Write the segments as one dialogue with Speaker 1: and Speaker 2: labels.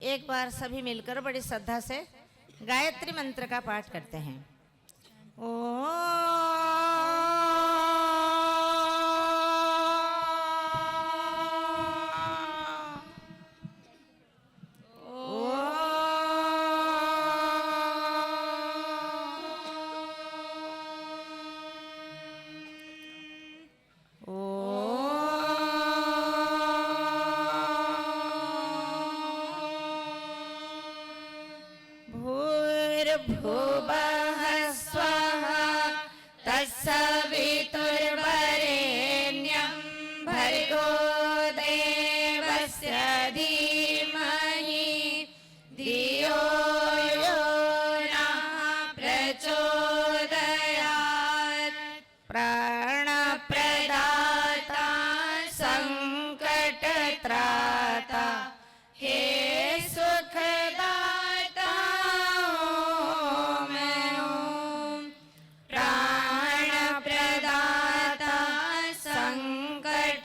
Speaker 1: एक बार सभी मिलकर बड़ी श्रद्धा से गायत्री मंत्र का पाठ करते हैं। भूर्भुवः स्वः तत्सवितुर्वरेण्यं भर्गो देवस्य धीमहि धियो यो नः प्रचोदयात्। प्राणप्रदाता संकटत्राता हे सुखदाता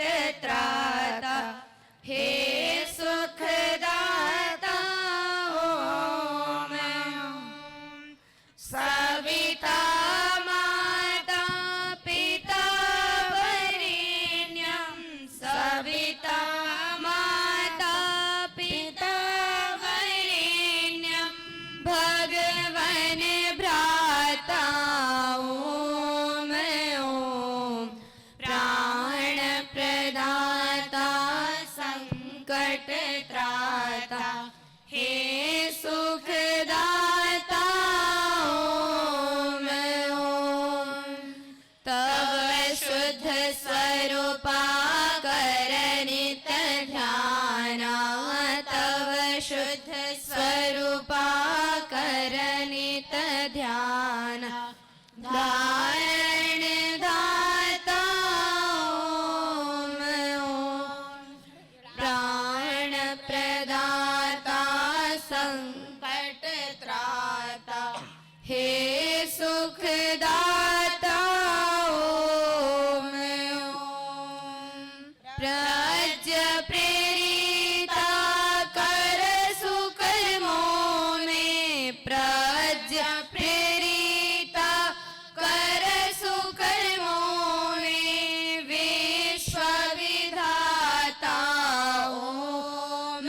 Speaker 1: संकटत्राता हे सुखदाता ओम सविता माता पिता वरेण्यं सविता माता पिता वरेण्यं भगवन भ्राता ओम प्रदाता संकटत्राता हे सुखदाता ओम तव शुद्ध स्वरूपाकरणित ध्याना तव शुद्ध स्वरूपाकरणित ध्यान धारण धाता प्राण प्रदाता संकटत्राता हे सुखदाता ओम प्रज्ञ प्रेरिता कर सुकर्मों में प्रज्ञ प्रेरिता कर सुकर्मों में विश्व विधाता ओम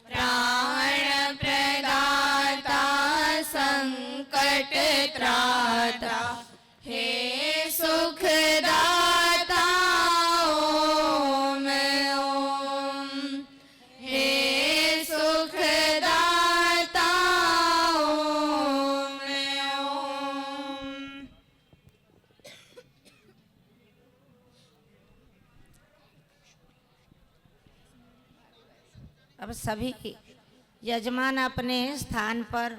Speaker 1: प्राण प्रदाता संकटत्राता हे सुखदाता ओम हे सुखदाता ओम। अब सभी यजमान अपने स्थान पर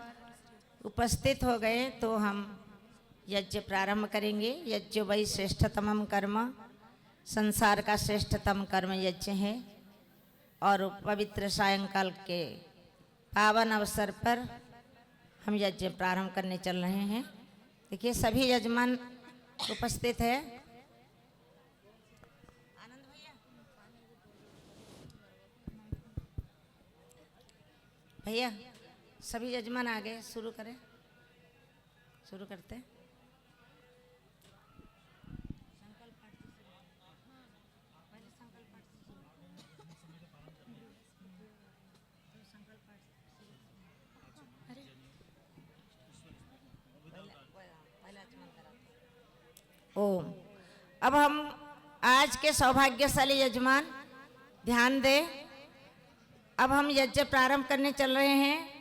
Speaker 1: उपस्थित हो गए तो हम यज्ञ प्रारंभ करेंगे। यज्ञ वही श्रेष्ठतम कर्म, संसार का श्रेष्ठतम कर्म यज्ञ है और पवित्र सायंकाल के पावन अवसर पर हम यज्ञ प्रारंभ करने चल रहे हैं। देखिए सभी यजमान उपस्थित है। भैया सभी यजमान आ गए, शुरू करें, शुरू करते हैं। ओम। अब हम आज के सौभाग्यशाली यजमान ध्यान दें। अब हम यज्ञ प्रारंभ करने चल रहे हैं।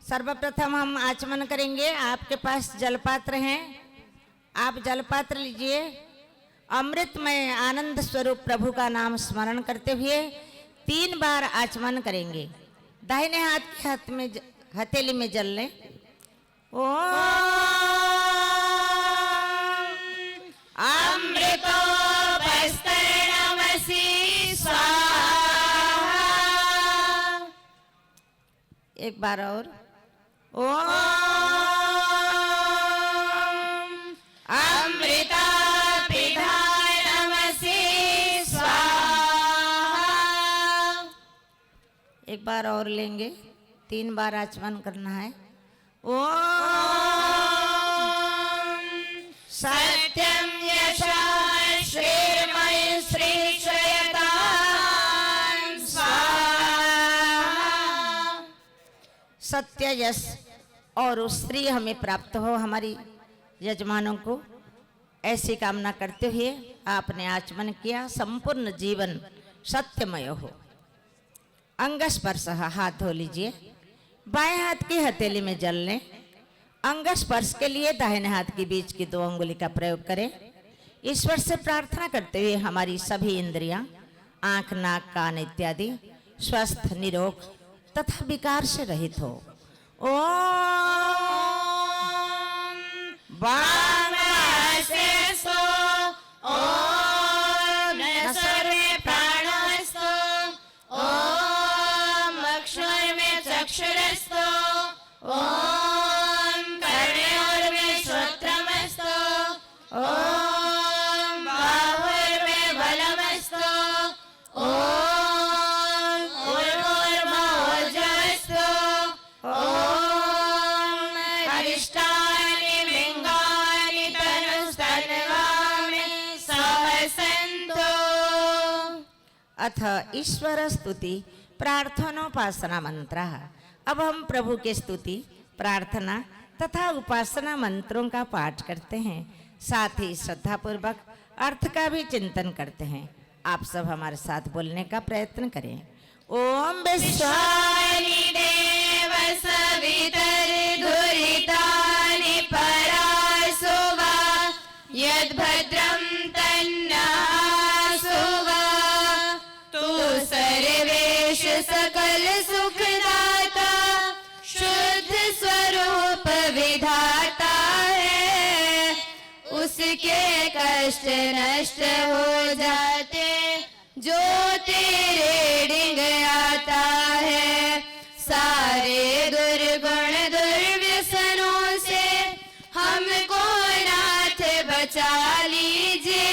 Speaker 1: सर्वप्रथम हम आचमन करेंगे। आपके पास जलपात्र हैं, आप जलपात्र लीजिए। अमृतमय आनंद स्वरूप प्रभु का नाम स्मरण करते हुए 3 बार आचमन करेंगे। दाहिने हाथ के हाथ में हथेली में जल लें। अमृतोपस्तरणमसि स्वाहा। एक बार और। ओम अमृता पिधानमसि स्वाहा। एक बार और लेंगे, 3 बार आचमन करना है। ओम सत्यम यशाय श्रीमय श्री श्रेयतां स्वाहा। सत्य यश और श्री हमें प्राप्त हो, हमारी यजमानों को, ऐसी कामना करते हुए आपने आचमन किया। संपूर्ण जीवन सत्यमय हो। अंग स्पर्श, हाथ धो लीजिए। बाएं हाथ की हथेली में जल लें। अंग स्पर्श के लिए दाहिने हाथ के बीच की 2 अंगुली का प्रयोग करें। ईश्वर से प्रार्थना करते हुए हमारी सभी इंद्रियां, आंख, नाक, कान इत्यादि स्वस्थ, निरोग तथा विकार से रहित हो। ओम वामहस्तेस्तु, ओम सर्वे प्राणस्तु, ओम अक्षरमे चक्षुरस्तु, ओम कर्णयोर्मे श्रोत्रमस्तु, ओम बाहुर्मे बलमस्तु, ओम ऊर्ध्वोर्मे ओजस्तु, ओम अरिष्टानि लिंगानि तनुस्तन्वामि सहसन्तु। अथ ईश्वर स्तुति प्रार्थनोपासना मंत्र। अब हम प्रभु के स्तुति, प्रार्थना तथा उपासना मंत्रों का पाठ करते हैं, साथ ही श्रद्धापूर्वक अर्थ का भी चिंतन करते हैं। आप सब हमारे साथ बोलने का प्रयत्न करें। ओम विश्वानि देव सवितर्दुरितानि परासुवा, यद्भद्रं तन्नःसुवा, तू सर्वेश सकल सुखदाता, शुद्ध स्वरूप विधाता है। उसके कष्ट नष्ट हो जाते जो तेरे डिंग आता है। सारे दुर्गुण दुर्व्यसनों से हमको नाथ बचा लीजिए।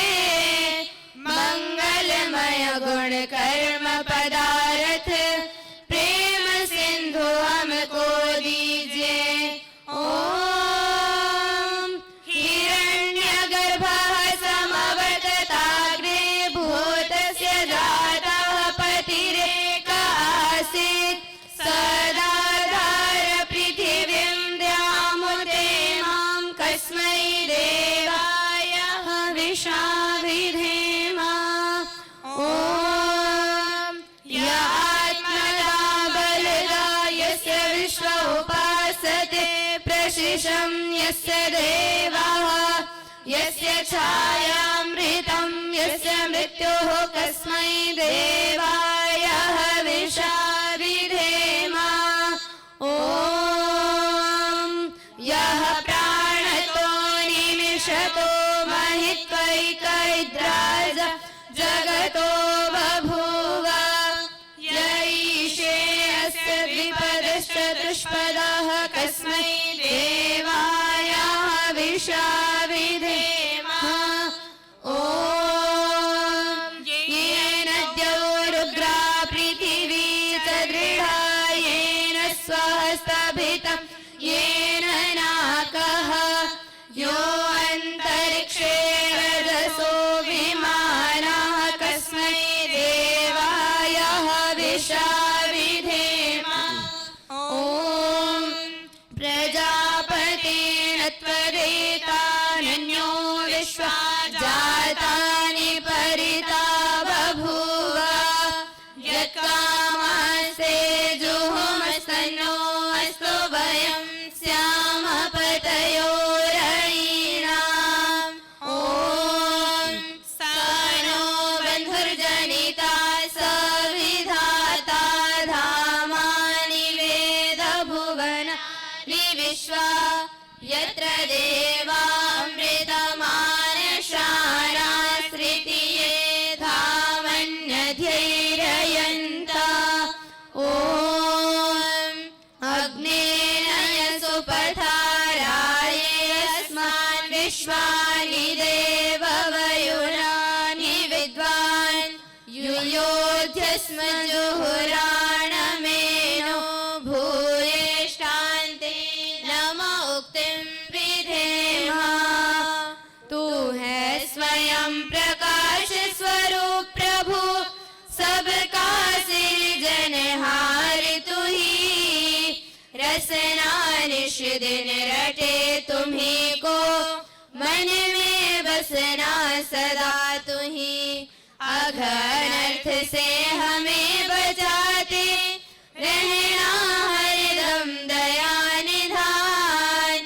Speaker 1: मंगलमय गुण कर्म पदार्थ प्रेम सिंधु हमको दीजिए। ओम हिरण्यगर्भः समवतताग्रे भूतस्य जातः पतिरेक आसीत्। सदाधार पृथिवीं द्यामुते मां कस्मै देवाय हविषा विधेम। ओम य आत्मदा बलदा यस्य विश्व उपासते, प्रशिशं यस्य देवाः, यस्य छायामृतं यस्य मृत्युः, कस्मै देवाय हविषा विधेम। ओम यः प्राणतो निमिषतो महित्वैकैद्राज जगतो बभूव, य ईशे अस्य द्विपदश्चतुष्पदः, कस्मै देवाय हविषा विधेम। ओम येन द्यौरुग्रा पृथिवी च दृढा, येन स्वहस्तभितं येन नाकः, यो अन्तरिक्षे रजसो विमानः, कस्मै देवाय हविषा विधेम। ओम प्रजापतेन त्वरेतानन्यो विश्वा जातानि परिता बभूव, यत्कामास्ते जुहुमस्तनो अस्तु वयं स्याम पतयो रयीणाम्। ओम सानो बन्धुर्जनिता सविधाता, धामानि वेद भुवनानि विश्वा, यत्र देवामृतमानशानास्त्रितीये धामन्यधैर्ययन्ता। ओम अग्नेन यसुपथाराये अस्मान् विश्वानि देववयुनानि विद्वान्, युयोध्यस्म जुहुराणमे
Speaker 2: बाटे तुम्ही को, मन में बसना सदा तुही। अघनर्थ से हमें बचाते, रहना हरदम दया निधान।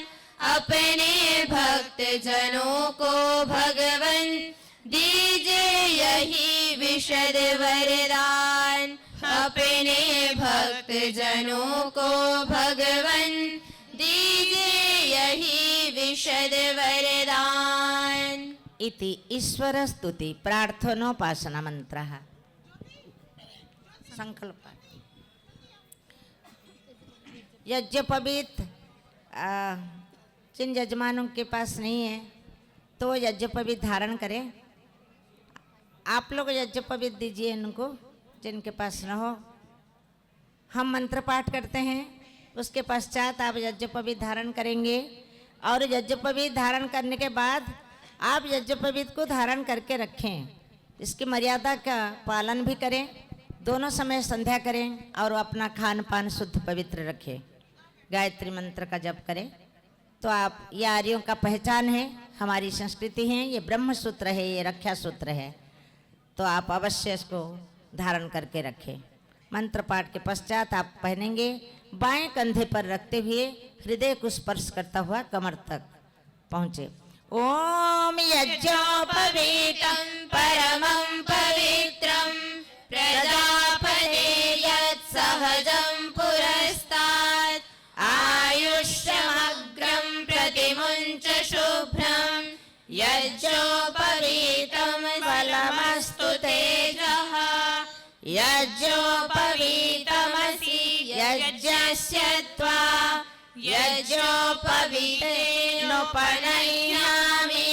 Speaker 2: अपने भक्त जनों को भगवन दीजिए यही विशद वरदान। अपने भक्त जनों को भगवन दीजिए यही विशद वरदान।
Speaker 1: इति ईश्वर स्तुति प्रार्थनोपासना मंत्रः। संकल्प यज्ञोपवीत जिन यजमानों के पास नहीं है तो यज्ञोपवीत धारण करें। आप लोग यज्ञोपवीत दीजिए इनको जिनके पास न हो। हम मंत्र पाठ करते हैं, उसके पश्चात आप यज्ञोपवीत धारण करेंगे और यज्ञोपवीत धारण करने के बाद आप यज्ञोपवीत को धारण करके रखें। इसकी मर्यादा का पालन भी करें, दोनों समय संध्या करें और अपना खान पान शुद्ध पवित्र रखें। गायत्री मंत्र का जप करें। तो आप ये आर्यों का पहचान है, हमारी संस्कृति है, ये ब्रह्म सूत्र है, ये रक्षा सूत्र है। तो आप अवश्य इसको धारण करके रखें। मंत्र पाठ के पश्चात आप पहनेंगे, बाएं कंधे पर रखते हुए हृदय को स्पर्श करता हुआ कमर तक पहुँचे। ओम यज्ञोपवीतं
Speaker 2: परमं पवित्रं, प्रजापते यत् सहजं पुरस्तात्। आयुष्यमग्रं प्रतिमुञ्च शुभ्रं, यज्ञोपवीतं फलमस्तु तेजः। यज्ञोपवीतमसि यज्ञस्य त्वा, यज्ञोपवीतेनोपनय्यामि।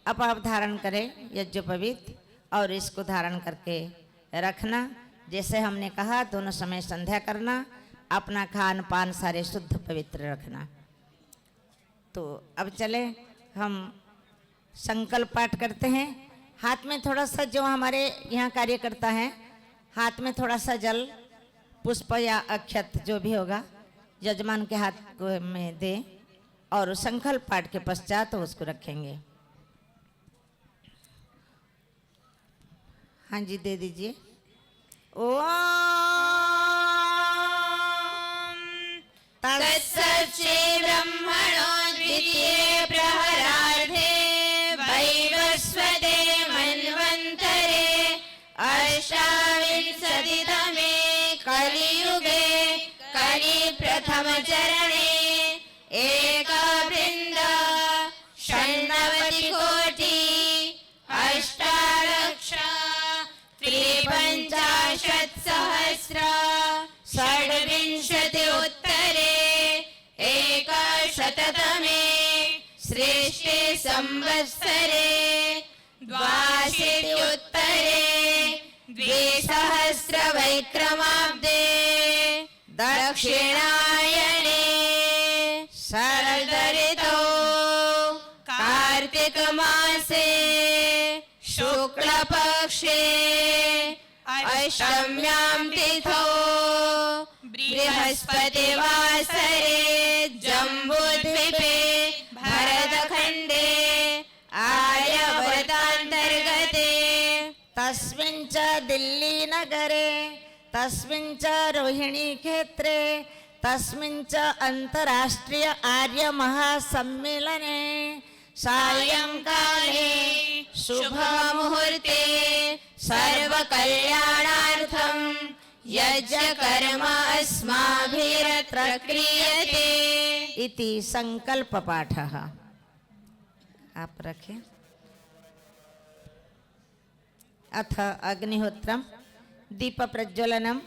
Speaker 2: अब आप धारण करें यज्ञोपवीत और इसको धारण करके रखना। जैसे हमने कहा दोनों समय संध्या करना, अपना खान पान सारे शुद्ध पवित्र रखना। तो अब चले हम संकल्प पाठ करते हैं। हाथ में थोड़ा सा, जो हमारे यहाँ कार्यकर्ता हैं, हाथ में थोड़ा सा जल पुष्प या अक्षत जो भी होगा यजमान के हाथ को में दे और संकल्प पाठ के पश्चात उसको रखेंगे। हाँ जी, दे दीजिए। ओम तत्सच्चे ब्रह्मणो द्वितीये प्रहरार्धे वैवस्वते मन्वन्तरे अष्टाविंशतितमे कलियुगे कलि प्रथम चरणे एकवृन्द षण्णवति कोटि अष्टालक्ष त्रिपञ्चाशत् सहस्र षड्विंशति उत्तरे एकशततमे श्रेष्ठे संवत्सरे द्वाशीति उत्तरे द्विसहस्र वैक्रमाब्दे दक्षिणायने शरदऋतौ कार्तिक मासे शुक्लपक्षे अष्टम्यां तिथौ बृहस्पतिवासरे जम्बूद्वीपे भरतखण्डे आर्यवर्तान्तर्गते तस्मिन् च दिल्लीनगरे तस्मिन् च रोहिणीक्षेत्रे तस्मिन् च अन्तर्राष्ट्रीय आर्यमहासम्मेलने सायंकाले शुभमुहूर्ते सर्वकल्याणार्थं यज्ञकर्म अस्माभिरत्र क्रियते इति संकल्प पाठः। आप रखें। अथ अग्निहोत्रम दीप प्रज्वलनम।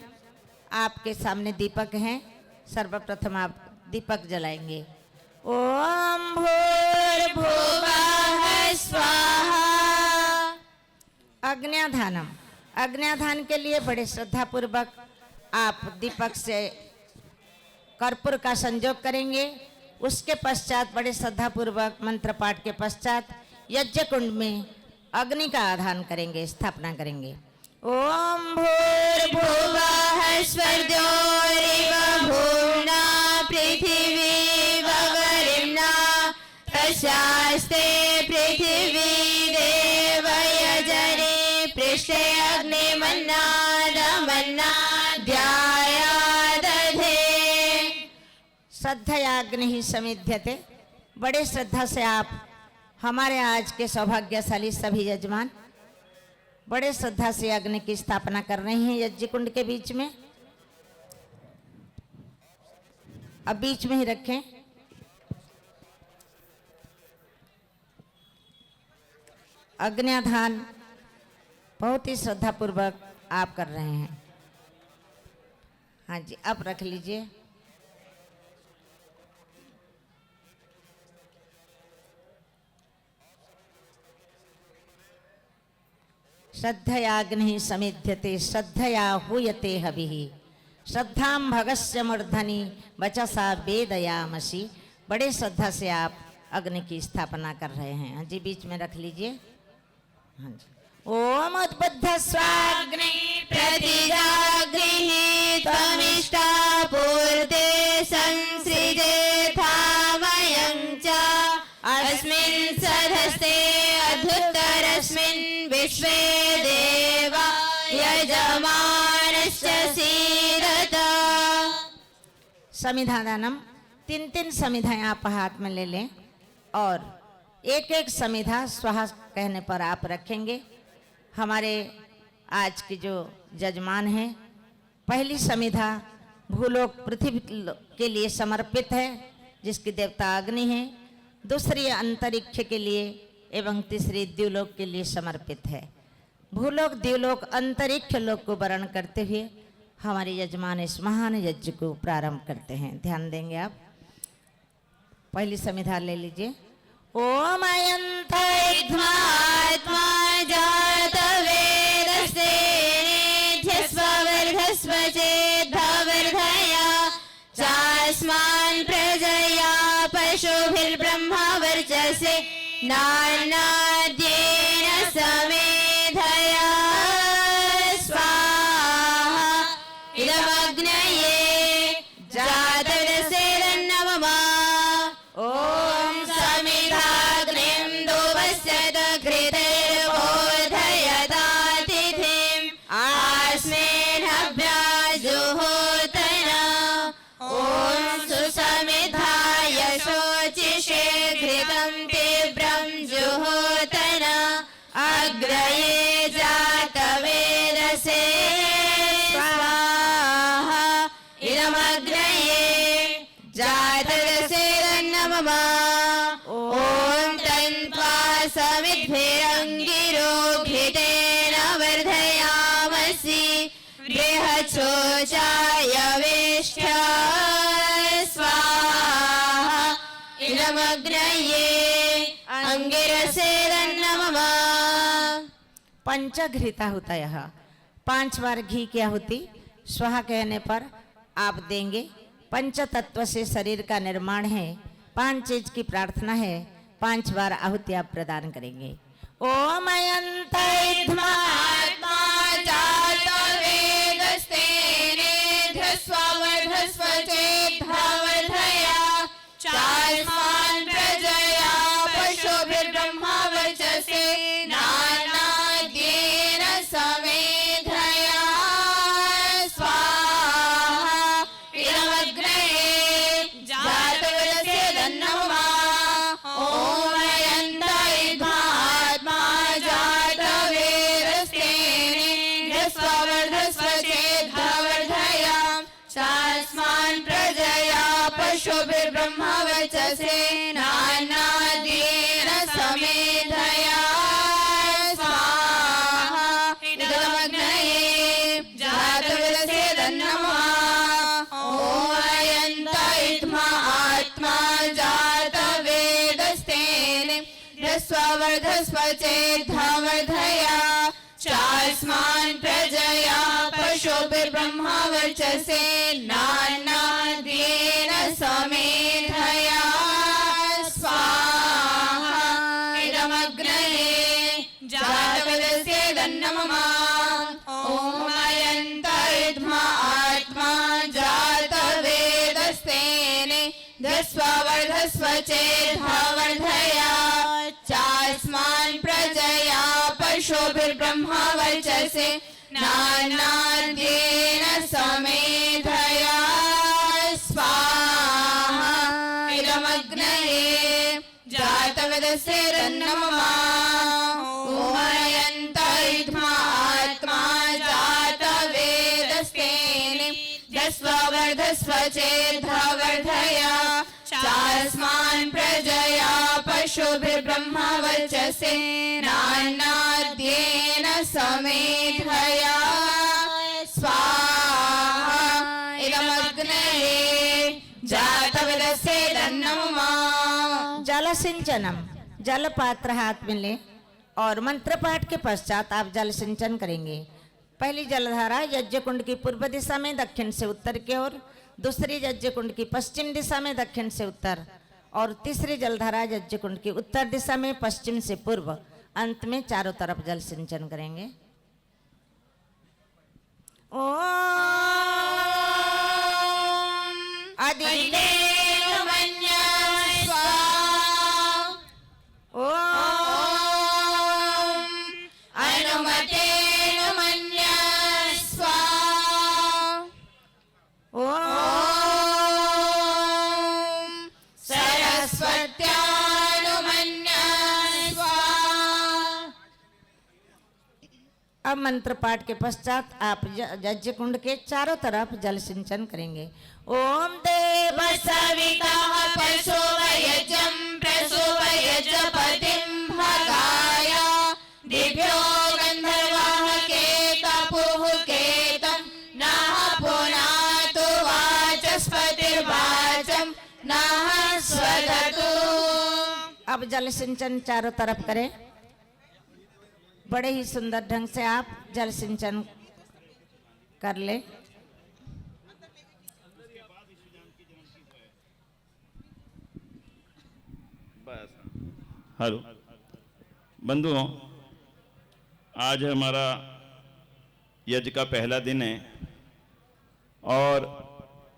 Speaker 2: आपके सामने दीपक हैं, सर्वप्रथम आप दीपक जलाएंगे। ओम भूर्भुवः स्वाहा। अग्न्याधानम। अग्न्याधान के लिए बड़े श्रद्धापूर्वक आप दीपक से कर्पूर का संयोग करेंगे। उसके पश्चात बड़े श्रद्धापूर्वक मंत्र पाठ के पश्चात यज्ञ कुंड में अग्नि का आधान करेंगे, स्थापना करेंगे। ओम भूर्भुवः स्वर्गोरिव भूम्ना पृथिवी भव
Speaker 3: आस्ते पृथिवी देवयजने पृष्ठे अग्निमन्नादमन्ना ध्यायादधे।
Speaker 2: श्रद्धयाग्नि ही समिध्यते। बड़े श्रद्धा से आप हमारे आज के सौभाग्यशाली सभी यजमान बड़े श्रद्धा से अग्नि की स्थापना कर रहे हैं यज्ञ कुंड के बीच में। अब बीच में ही रखें। अग्न्याधान बहुत ही श्रद्धा पूर्वक आप कर रहे हैं। हाँ जी, अब रख लीजिए। श्रद्धयाग्नि समिध्यते श्रद्धया हूयते हविः श्रद्धां भगस्य मूर्धनि वचसा वेदयामसि। बड़े श्रद्धा से आप अग्नि की स्थापना कर रहे हैं। हाँ जी, बीच में रख लीजिए। हाँ जी। ओम उद्बुद्ध स्वाग्नि
Speaker 3: प्रतिजाग्निः त्वमिष्टा पूर्ते संसृजेथा वयं च अस्मिन् सधस्ते अधुत्तरस्मिन् विश्वे देवा यजमानश्च सीदत।
Speaker 2: समिधादानम। 3-3 समिधाएं आप हाथ में ले लें और एक एक समिधा स्वाहा कहने पर आप रखेंगे। हमारे आज के जो यजमान हैं, पहली समिधा भूलोक पृथ्वी के लिए समर्पित है जिसकी देवता अग्नि है। दूसरी अंतरिक्ष के लिए एवं तीसरी द्युलोक के लिए समर्पित है। भूलोक द्युलोक अंतरिक्ष लोक को वर्ण करते हुए हमारे यजमान इस महान यज्ञ को प्रारंभ करते हैं। ध्यान देंगे आप। पहली समिधा ले लीजिए। ओम
Speaker 3: अयन्तात्मा जातवेदस्ते नेध्यस्ववर्धस्व चेद्धावर्धया चास्मान् प्रजया पशुभिर्ब्रह्मा वर्चसे नानाद्येन समेधया स्वाहा। इदमग्नये जातवेदस्ते नमः। ॐ समिधाग्निं दुवस्यत घृतैर्बोधयतातिथिम् आस्मिन्नभ्या जुहोतना। ॐ सुसमिधाय शोचिषे घृतं तीव्रं जुहोतना। अग्रये जातवेदसे स्वाहा। इदमग्नये जातवेदसे नमः। ॐ तन्त्वा समिद्भिरङ्गिरो घृतेन वर्धयामसि बृहच्छोचाय वेष्ठ स्वाहा। इदमग्नये अंगिरसे नमः।
Speaker 2: पंचघृता होता यह 5 बार घी की आहुति स्वाहा कहने पर आप देंगे। पंच तत्व से शरीर का निर्माण है। 5 चीज की प्रार्थना है। 5 बार आहुति आप प्रदान करेंगे। ओम अयन्तात्मा
Speaker 3: जातवेदस्ते नेध्यस्ववर्धस्व चेद्धावर्धया चास्मान् प्रजया पशुभिर्ब्रह्मा वर्चसे नानाद्येन समेधया स्वाहा। इदमग्नये जातवेदसे नमः। ॐ अयन्तात्मा जातवेदस्ते नेध्यस्ववर्धस्व चेद्धावर्धया चास्मान् प्रजया पशुभिर्ब्रह्मा वर्चसे नानाद्येन समेधया स्वाहा। इदमग्नये जातवेदसे नमः। ॐ अयन्तात्मा जातवेदस्ते नेध्यस्ववर्धस्व चेद्धावर्धया चास्मान् प्रजया पशुभिर्ब्रह्मा वर्चसे नानाद्येन समेधया स्वाहा। इदमग्नये जातवेदसे नमः। ॐ अयन्तात्मा जातवेदस्ते नेध्यस्ववर्धस्व स्वचेधावर्धया चास्मान् प्रजया पशुभिर्ब्रह्मा वर्चसे नानाद्येन समेधया स्वाहा इदमग्नये जातवेदस्य तन्नमः ओमयन्त इद्मा आत्मा जातवेदस्तेने यस्वर्धस्व चेद्धावर्धया चास्मान् प्रजया पशुभिर्ब्रह्मा वर्चसे नानाद्येन समेधया स्वाहा इदमग्नये जातवेदस्य तन्नमः।
Speaker 2: जल सिंचनम, जल पात्र हाथ में ले और मंत्र पाठ के पश्चात आप जल सिंचन करेंगे। पहली जलधारा यज्ञ कुंड की पूर्व दिशा में दक्षिण से उत्तर की ओर, दूसरी यज्ञ कुंड की पश्चिम दिशा में दक्षिण से उत्तर और तीसरी जलधारा यज्ञ कुंड की उत्तर दिशा में पश्चिम से पूर्व। अंत में चारों तरफ जल सिंचन करेंगे। ओम
Speaker 3: अदितेन मन्या स्वाहा
Speaker 2: ओम
Speaker 3: अनुमतेन मन्या स्वाहा
Speaker 2: ओम
Speaker 3: सरस्वत्यानुमन्या स्वाहा।
Speaker 2: अब मंत्र पाठ के पश्चात आप यज्ञ कुंड के चारों तरफ जल सिंचन करेंगे। ओम देव
Speaker 3: सविताः प्रसोवयजं प्रसोवयजपतिं भगाय दिव्यो गन्धर्वाः केतपुः केतं नः पुनातु वाचस्पतिर्वाचं नः स्वदतु।
Speaker 2: अब जल सिंचन चारों तरफ करें। बड़े ही सुंदर ढंग से आप जल सिंचन कर ले।
Speaker 4: हेलो बंधुओं, आज हमारा यज्ञ का पहला दिन है और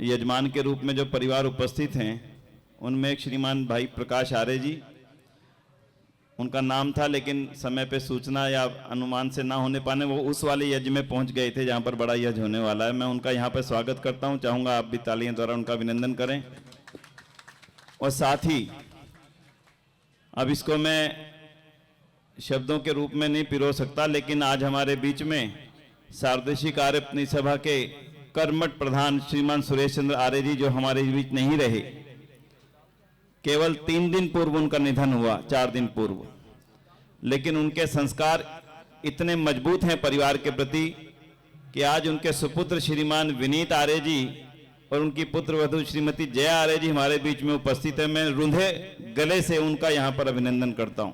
Speaker 4: यजमान के रूप में जो परिवार उपस्थित हैं उनमें एक श्रीमान भाई प्रकाश आर्य जी, उनका नाम था लेकिन समय पे सूचना या अनुमान से ना होने पाने वो उस वाले यज्ञ में पहुंच गए थे जहां पर बड़ा यज्ञ होने वाला है। मैं उनका यहां पर स्वागत करता हूं, चाहूँगा आप भी तालियों द्वारा उनका अभिनंदन करें। और साथ ही अब इसको मैं शब्दों के रूप में नहीं पिरो सकता, लेकिन आज हमारे बीच में सार्वदेशिक आर्य अपनी सभा के कर्मठ प्रधान श्रीमान सुरेश चंद्र आर्य जी जो हमारे बीच नहीं रहे, केवल 3 दिन पूर्व उनका निधन हुआ, 4 दिन पूर्व, लेकिन उनके संस्कार इतने मजबूत हैं परिवार के प्रति कि आज उनके सुपुत्र श्रीमान विनीत आर्य जी और उनकी पुत्र वधू श्रीमती जया आर्य जी हमारे बीच में उपस्थित है। मैं रुंधे गले से उनका यहाँ पर अभिनंदन करता हूँ।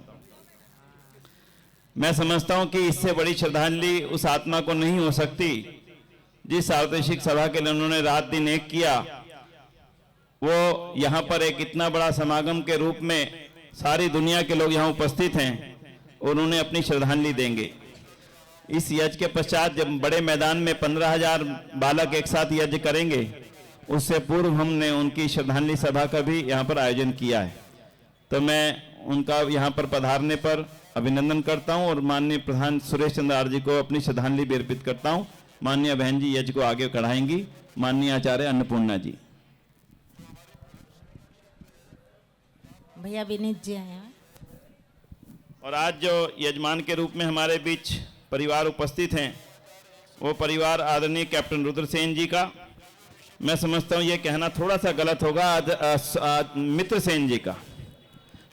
Speaker 4: मैं समझता हूँ कि इससे बड़ी श्रद्धांजलि उस आत्मा को नहीं हो सकती जिस सार्वदेशिक सभा के लिए उन्होंने रात दिन एक किया। वो यहाँ पर एक इतना बड़ा समागम के रूप में सारी दुनिया के लोग यहाँ उपस्थित हैं और उन्होंने अपनी श्रद्धांजलि देंगे। इस यज्ञ के पश्चात जब बड़े मैदान में 15,000 बालक एक साथ यज्ञ करेंगे, उससे पूर्व हमने उनकी श्रद्धांजलि सभा का भी यहाँ पर आयोजन किया है। तो मैं उनका यहाँ पर पधारने पर अभिनंदन करता हूँ और माननीय प्रधान सुरेश चंद्र आर्य जी को अपनी श्रद्धांजलि भी अर्पित करता हूँ। माननीय बहन जी यज्ञ को आगे बढ़ाएंगी, माननीय आचार्य अन्नपूर्णा जी।
Speaker 2: भैया विनीत जी आए हैं।
Speaker 4: और आज जो यजमान के रूप में हमारे बीच परिवार उपस्थित हैं, वो परिवार आदरणीय कैप्टन रुद्रसेन जी का, मैं समझता हूँ ये कहना थोड़ा सा गलत होगा, मित्र सेन जी का।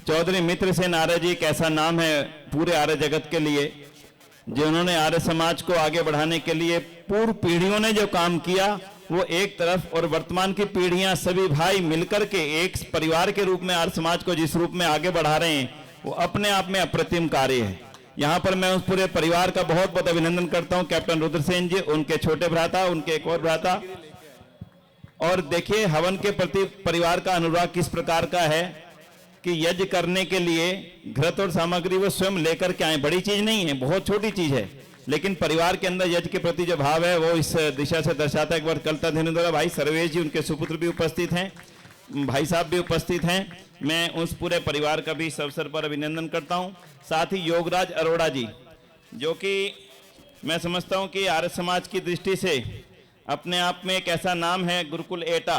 Speaker 4: चौधरी मित्र सेन आर्य जी एक ऐसा नाम है पूरे आर्य जगत के लिए, जिन्होंने आर्य समाज को आगे बढ़ाने के लिए पूर्व पीढ़ियों ने जो काम किया वो एक तरफ, और वर्तमान की पीढ़ियां सभी भाई मिलकर के एक परिवार के रूप में आर्य समाज को जिस रूप में आगे बढ़ा रहे हैं वो अपने आप में अप्रतिम कार्य है। यहाँ पर मैं उस पूरे परिवार का बहुत बहुत अभिनंदन करता हूँ, कैप्टन रुद्रसेन जी, उनके छोटे भ्राता, उनके एक और भ्राता। और देखिए हवन के प्रति परिवार का अनुराग किस प्रकार का है कि यज्ञ करने के लिए घृत और सामग्री वो स्वयं लेकर के आए। बड़ी चीज नहीं है, बहुत छोटी चीज है, लेकिन परिवार के अंदर यज्ञ के प्रति जो भाव है वो इस दिशा से दर्शाता है। एक बार कलता धेनु द्वारा भाई सर्वेश जी, उनके सुपुत्र भी उपस्थित हैं, भाई साहब भी उपस्थित हैं। मैं उस पूरे परिवार का भी इस अवसर पर अभिनंदन करता हूं। साथ ही योगराज अरोड़ा जी, जो कि मैं समझता हूं कि आर्य समाज की दृष्टि से अपने आप में एक ऐसा नाम है, गुरुकुल एटा।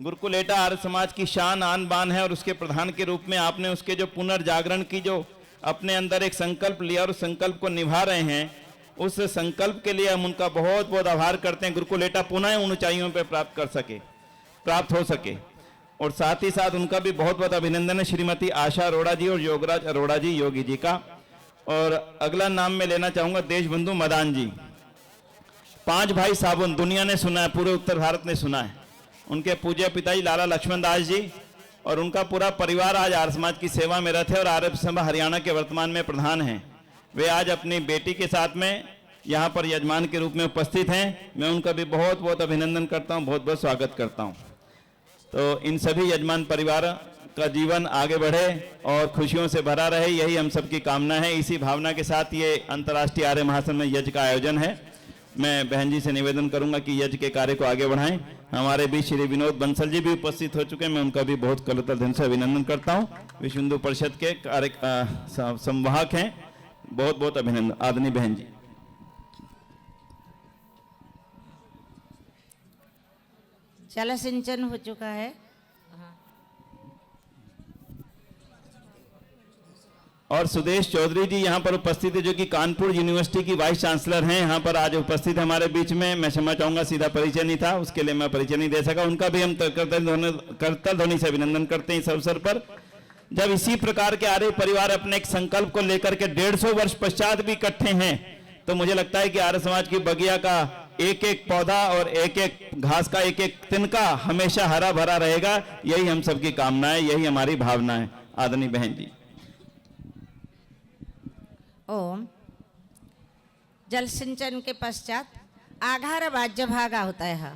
Speaker 4: गुरुकुल एटा आर्य समाज की शान आन बान है और उसके प्रधान के रूप में आपने उसके जो पुनर्जागरण की जो अपने अंदर एक संकल्प लिया और उस संकल्प को निभा रहे हैं, उस संकल्प के लिए हम उनका बहुत बहुत आभार करते हैं। गुरुकुल एटा पुनः उन ऊंचाइयों पर प्राप्त हो सके। और साथ ही साथ उनका भी बहुत बहुत अभिनंदन है श्रीमती आशा अरोड़ा जी और योगराज अरोड़ा जी, योगी जी का। और अगला नाम मैं लेना चाहूंगा देशबंधु मदान जी। 5 भाई साबुन दुनिया ने सुना है, पूरे उत्तर भारत ने सुना है। उनके पूज्य पिताजी लाला लक्ष्मण दास जी और उनका पूरा परिवार आज आर्य समाज की सेवा में रहते और आर्य सभा हरियाणा के वर्तमान में प्रधान हैं। वे आज अपनी बेटी के साथ में यहाँ पर यजमान के रूप में उपस्थित हैं। मैं उनका भी बहुत बहुत अभिनंदन करता हूँ, बहुत बहुत स्वागत करता हूँ। तो इन सभी यजमान परिवार का जीवन आगे बढ़े और खुशियों से भरा रहे, यही हम सबकी कामना है। इसी भावना के साथ ये अंतर्राष्ट्रीय आर्य महासम्मेलन में यज्ञ का आयोजन है। मैं बहन जी से निवेदन करूंगा कि यज्ञ के कार्य को आगे बढ़ाएं। हमारे बीच श्री विनोद बंसल जी भी उपस्थित हो चुके हैं, मैं उनका भी बहुत कलतल धन से अभिनंदन करता हूं। विश्व हिंदू परिषद के संवाहक हैं, बहुत बहुत अभिनंदन आदरणीय बहन जी।
Speaker 1: जल सिंचन हो चुका है।
Speaker 4: और सुदेश चौधरी जी यहाँ पर उपस्थित है, जो कि कानपुर यूनिवर्सिटी की वाइस चांसलर हैं, यहाँ पर आज उपस्थित है हमारे बीच में। मैं क्षमा चाहूंगा, सीधा परिचय नहीं था, उसके लिए मैं परिचय नहीं दे सका। उनका भी हम करतल ध्वनि से अभिनंदन करते हैं इस अवसर पर। जब इसी प्रकार के आर्य परिवार अपने एक संकल्प को लेकर के 150 वर्ष पश्चात भी इकट्ठे हैं, तो मुझे लगता है कि आर्य समाज की बगिया का एक एक पौधा और एक एक घास का एक एक तिनका हमेशा हरा भरा रहेगा। यही हम सबकी कामना है, यही हमारी भावना है। आदरणीय बहन जी।
Speaker 1: ओम। जल सिंचन के पश्चात आघार वाज्य भागा होता है।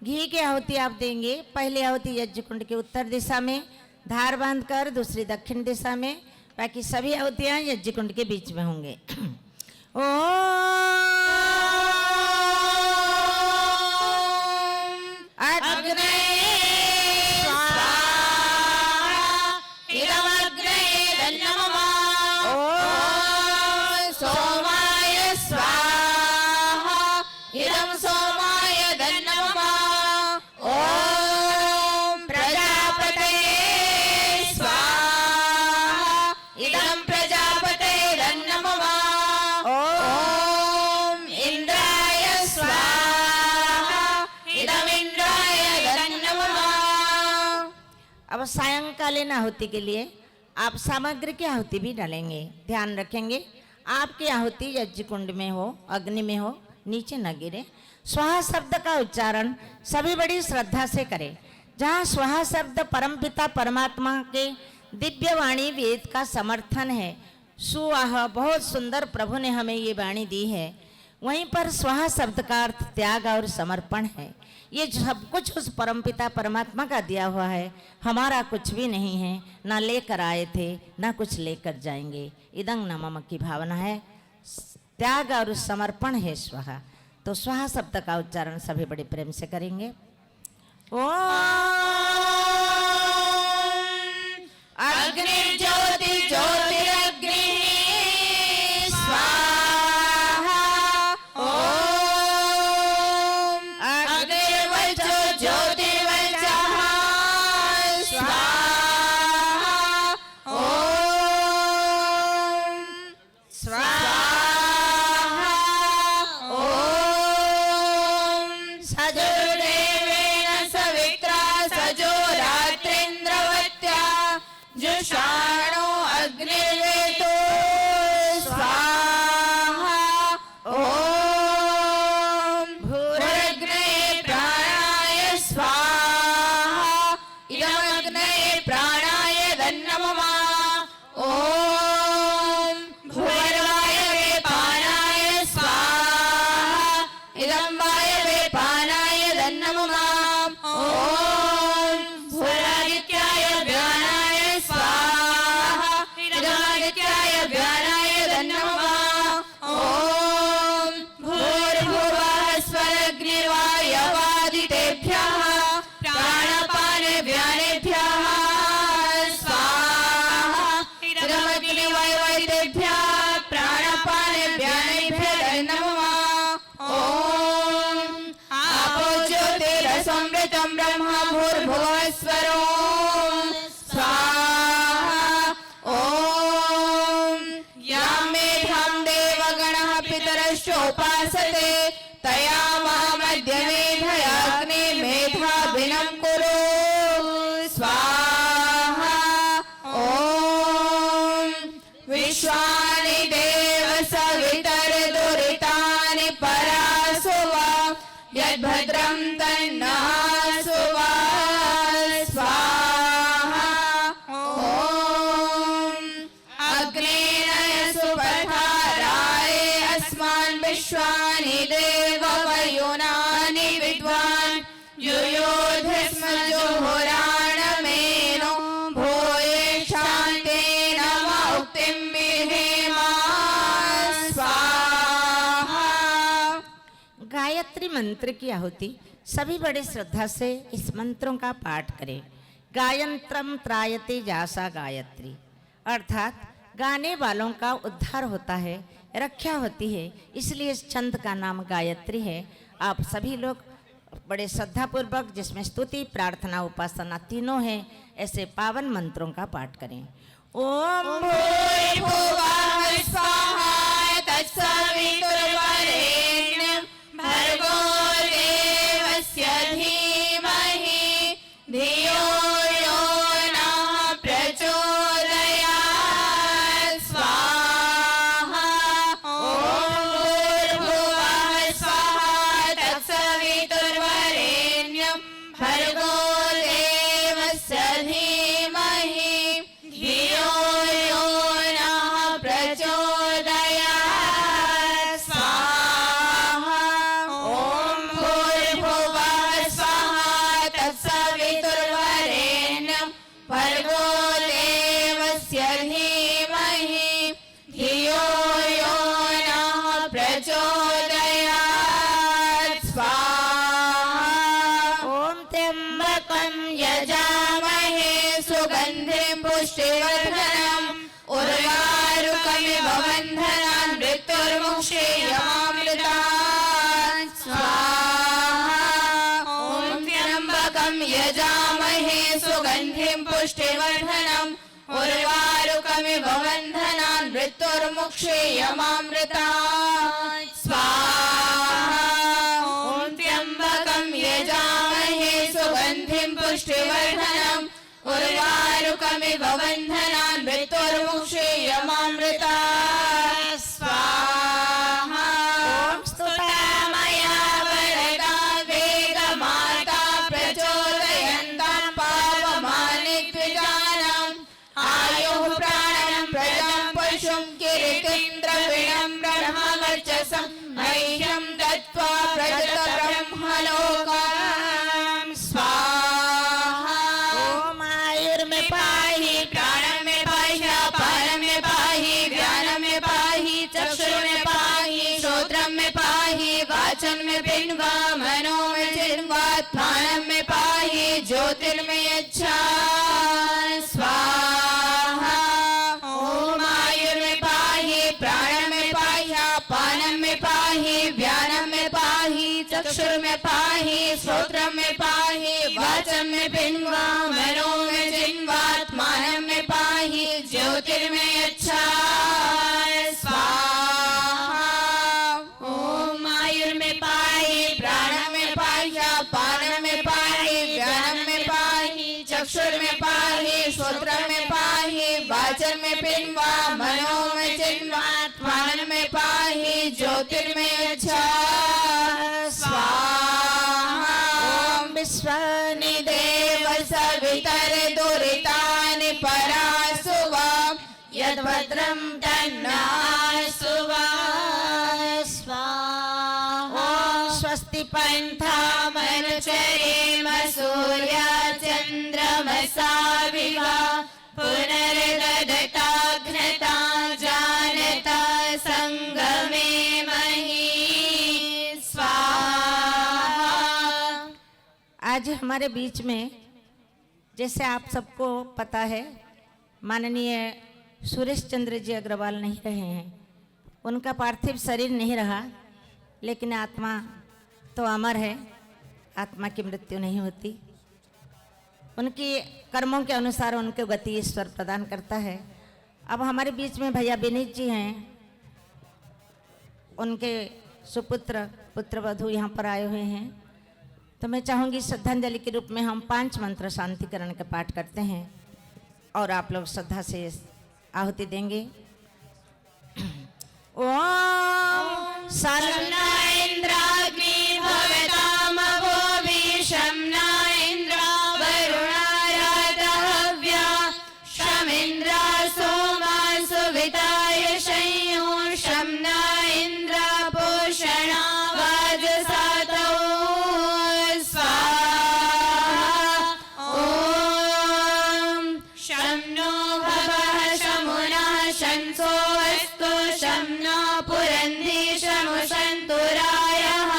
Speaker 1: घी की आहुति आप देंगे। पहली आहुति यज्ञ कुंड के उत्तर दिशा में धार बांधकर, दूसरी दक्षिण दिशा में, बाकी सभी आहुतियां यज्ञ कुंड के बीच में होंगे। सायंकालीन आहुति के लिए आप सामग्री की आहुति भी डालेंगे। ध्यान रखेंगे आपकी आहुति यज्ञ कुंड में हो, अग्नि में हो, नीचे न गिरे। स्वाहा शब्द का उच्चारण सभी बड़ी श्रद्धा से करें। जहाँ स्वाहा शब्द परमपिता परमात्मा के दिव्य वाणी वेद का समर्थन है। सुवाह बहुत सुंदर प्रभु ने हमें ये वाणी दी है। वहीं पर स्वाहा शब्द का अर्थ त्याग और समर्पण है। ये सब कुछ उस परमपिता परमात्मा का दिया हुआ है, हमारा कुछ भी नहीं है। ना लेकर आए थे, ना कुछ लेकर जाएंगे। इदं न मम की भावना है, त्याग और समर्पण है स्वाहा। तो स्वाहा शब्द का उच्चारण सभी बड़े प्रेम से करेंगे।
Speaker 3: अग्निर्ज्योति ज्योतिरग्नि
Speaker 2: जुषा
Speaker 3: उपासते तया महामद्य मेधयाग्ने मेधाभिनं कुरु स्वाहा ॐ विश्वानि देव सवितर्दुरितानि परासुवा यद्भद्रं तन्नःसुवा स्वाहा ॐ अग्नेन सुपथाराय अस्मान् विश्वानि देव वयुनानि विद्वान् युयोधि स्म जुहुराणमेनो भूये शान्तेन मुक्तिं विहेमा स्वाहा।
Speaker 2: गायत्री मंत्र की आहुति सभी बड़े श्रद्धा से इस मंत्रों का पाठ करें। गायंत्रम त्रायते जासा गायत्री, अर्थात गाने वालों का उद्धार होता है, रक्षा होती है, इसलिए इस छंद का नाम गायत्री है। आप सभी लोग बड़े श्रद्धापूर्वक, जिसमें स्तुति प्रार्थना उपासना तीनों हैं, ऐसे पावन मंत्रों का पाठ करें। ओम
Speaker 3: भूर्भुवः स्वाहा तत्सवितुर्वरेण्यं भर्गो देवस्य धीमहि धियो यो नः प्रचोदयात् स्वाहा ॐ भूर्भुवः स्वाहा तत्सवितुर्वरेण्यं भर्गो देवस्य धीमहि धियो यो नः प्रचोदयात् स्वाहा ॐ भूर्भुवः स्वाहा तत्सवितुर्वरेण्यं भर्गो देवस्य धीमहि धियो यो नः प्रचोदयात् स्वाहा।
Speaker 2: ओम त्र्यंबकं
Speaker 3: यजामहे सुगन्धिं पुष्टिवर्धनम् उर्वारुकमिव बन्धनान् मृत्युर्मुक्षेयमामृतात् स्वाहा ॐ त्र्यम्बकं यजामहे सुगन्धिं पुष्टिवर्धनम् उर्वारुकमिव बन्धनान् मृत्युर्मुक्षेयमामृतात् स्वाहा ॐ त्र्यम्बकं यजामहे सुगन्धिं पुष्टिवर्धनम् उर्वारुकमिव बन्धनान् मृत्युर्मुक्षेयमामृतात् स्वाहा ॐ स्तुता मया वरदा वेगमाता प्रचोदयन्तां पावमानि द्विजानाम् आयुः प्राणं प्रजां पशुं किरीटिं द्रविणं ब्रह्मवर्चसं मह्यं दत्त्वा प्रजत ब्रह्मलोकान् स्वाहा
Speaker 2: ओम आयुर्मे
Speaker 3: पाहि प्राणं में पाहि अपानं में पाहि ज्ञानं में पाहि चक्षुः में पाहि श्रोत्रं में पाहि वाचं में पिन्वा मनो में चिन्वा ध्यानं में पाहि ज्योतिर्मय यच्छा स्वाहा ओम आयुर्मे पाहि प्राणं में पाहि अपानं में पाहि ज्ञानं में पाहि चक्षुः में पाहि श्रोत्रं में पाहि वाचं में पिन्वा मनो में जिन्वात्मानं में पाहि ज्योतिर्मय यच्छा स्वाहा ओम आयुर्मे पाहि प्राणं में पाहि अपानं में पाहि ज्ञानं में पाहि चक्षुर् में पाहि श्रोत्रं में पाहि वाचं में पिन्वा मनो में जिन्वात्मानं में पाहि ज्योतिर्मय यच्छा स्वाहा ओम विश्वानि देव सवितर्दुरितानि परासुवा यद्भद्रं तन्नःसुवा स्वाहा स्वस्ति पन्थामनुचरेम सूर्या चन्द्रमसा विवा पुनर्दधताघ्नता जानता संगमे मही स्वाहा।
Speaker 2: आज हमारे बीच में, जैसे आप सबको पता है, माननीय सुरेश चंद्र जी अग्रवाल नहीं रहे हैं। उनका पार्थिव शरीर नहीं रहा, लेकिन आत्मा तो अमर है, आत्मा की मृत्यु नहीं होती। उनकी कर्मों के अनुसार उनको गति ईश्वर प्रदान करता है। अब हमारे बीच में भैया विनीत जी हैं, उनके
Speaker 1: सुपुत्र पुत्रवधू यहाँ पर आए हुए हैं, तो मैं चाहूँगी श्रद्धांजलि के रूप में हम 5 मंत्र शांतिकरण के पाठ करते हैं और आप लोग श्रद्धा से आहुति देंगे। ओम
Speaker 3: शम्ना इंद्राग्नि भवतामवो शम्ना इंद्र वरुणाराधव्या शमिंद्रा सोमा सुविताय शय्यो शम्ना इंद्र पोषणा वाजसातौ स्वाहा। ओम शम्नो भवः शमुनः शंसो अस्तु शम्नो पुरन्धि शमुषन्तुरायः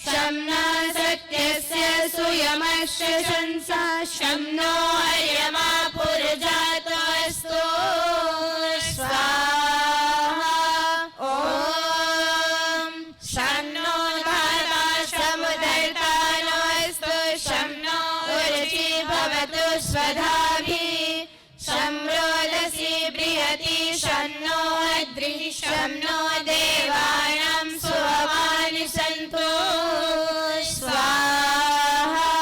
Speaker 3: शम्ना सत्यस्य सुयमस्य शंसा शम्नो अर्यमा पुरजातो अस्तु स्वाहा। ओम शम्नो धाता समुदर्तानो अस्तु शम्नो उर्ची भवतु स्वधाभिः शम्रोदसी बृहति शन्नो अद्रिः शम्नो देवानां सुहवानि सन्तु स्वाहा।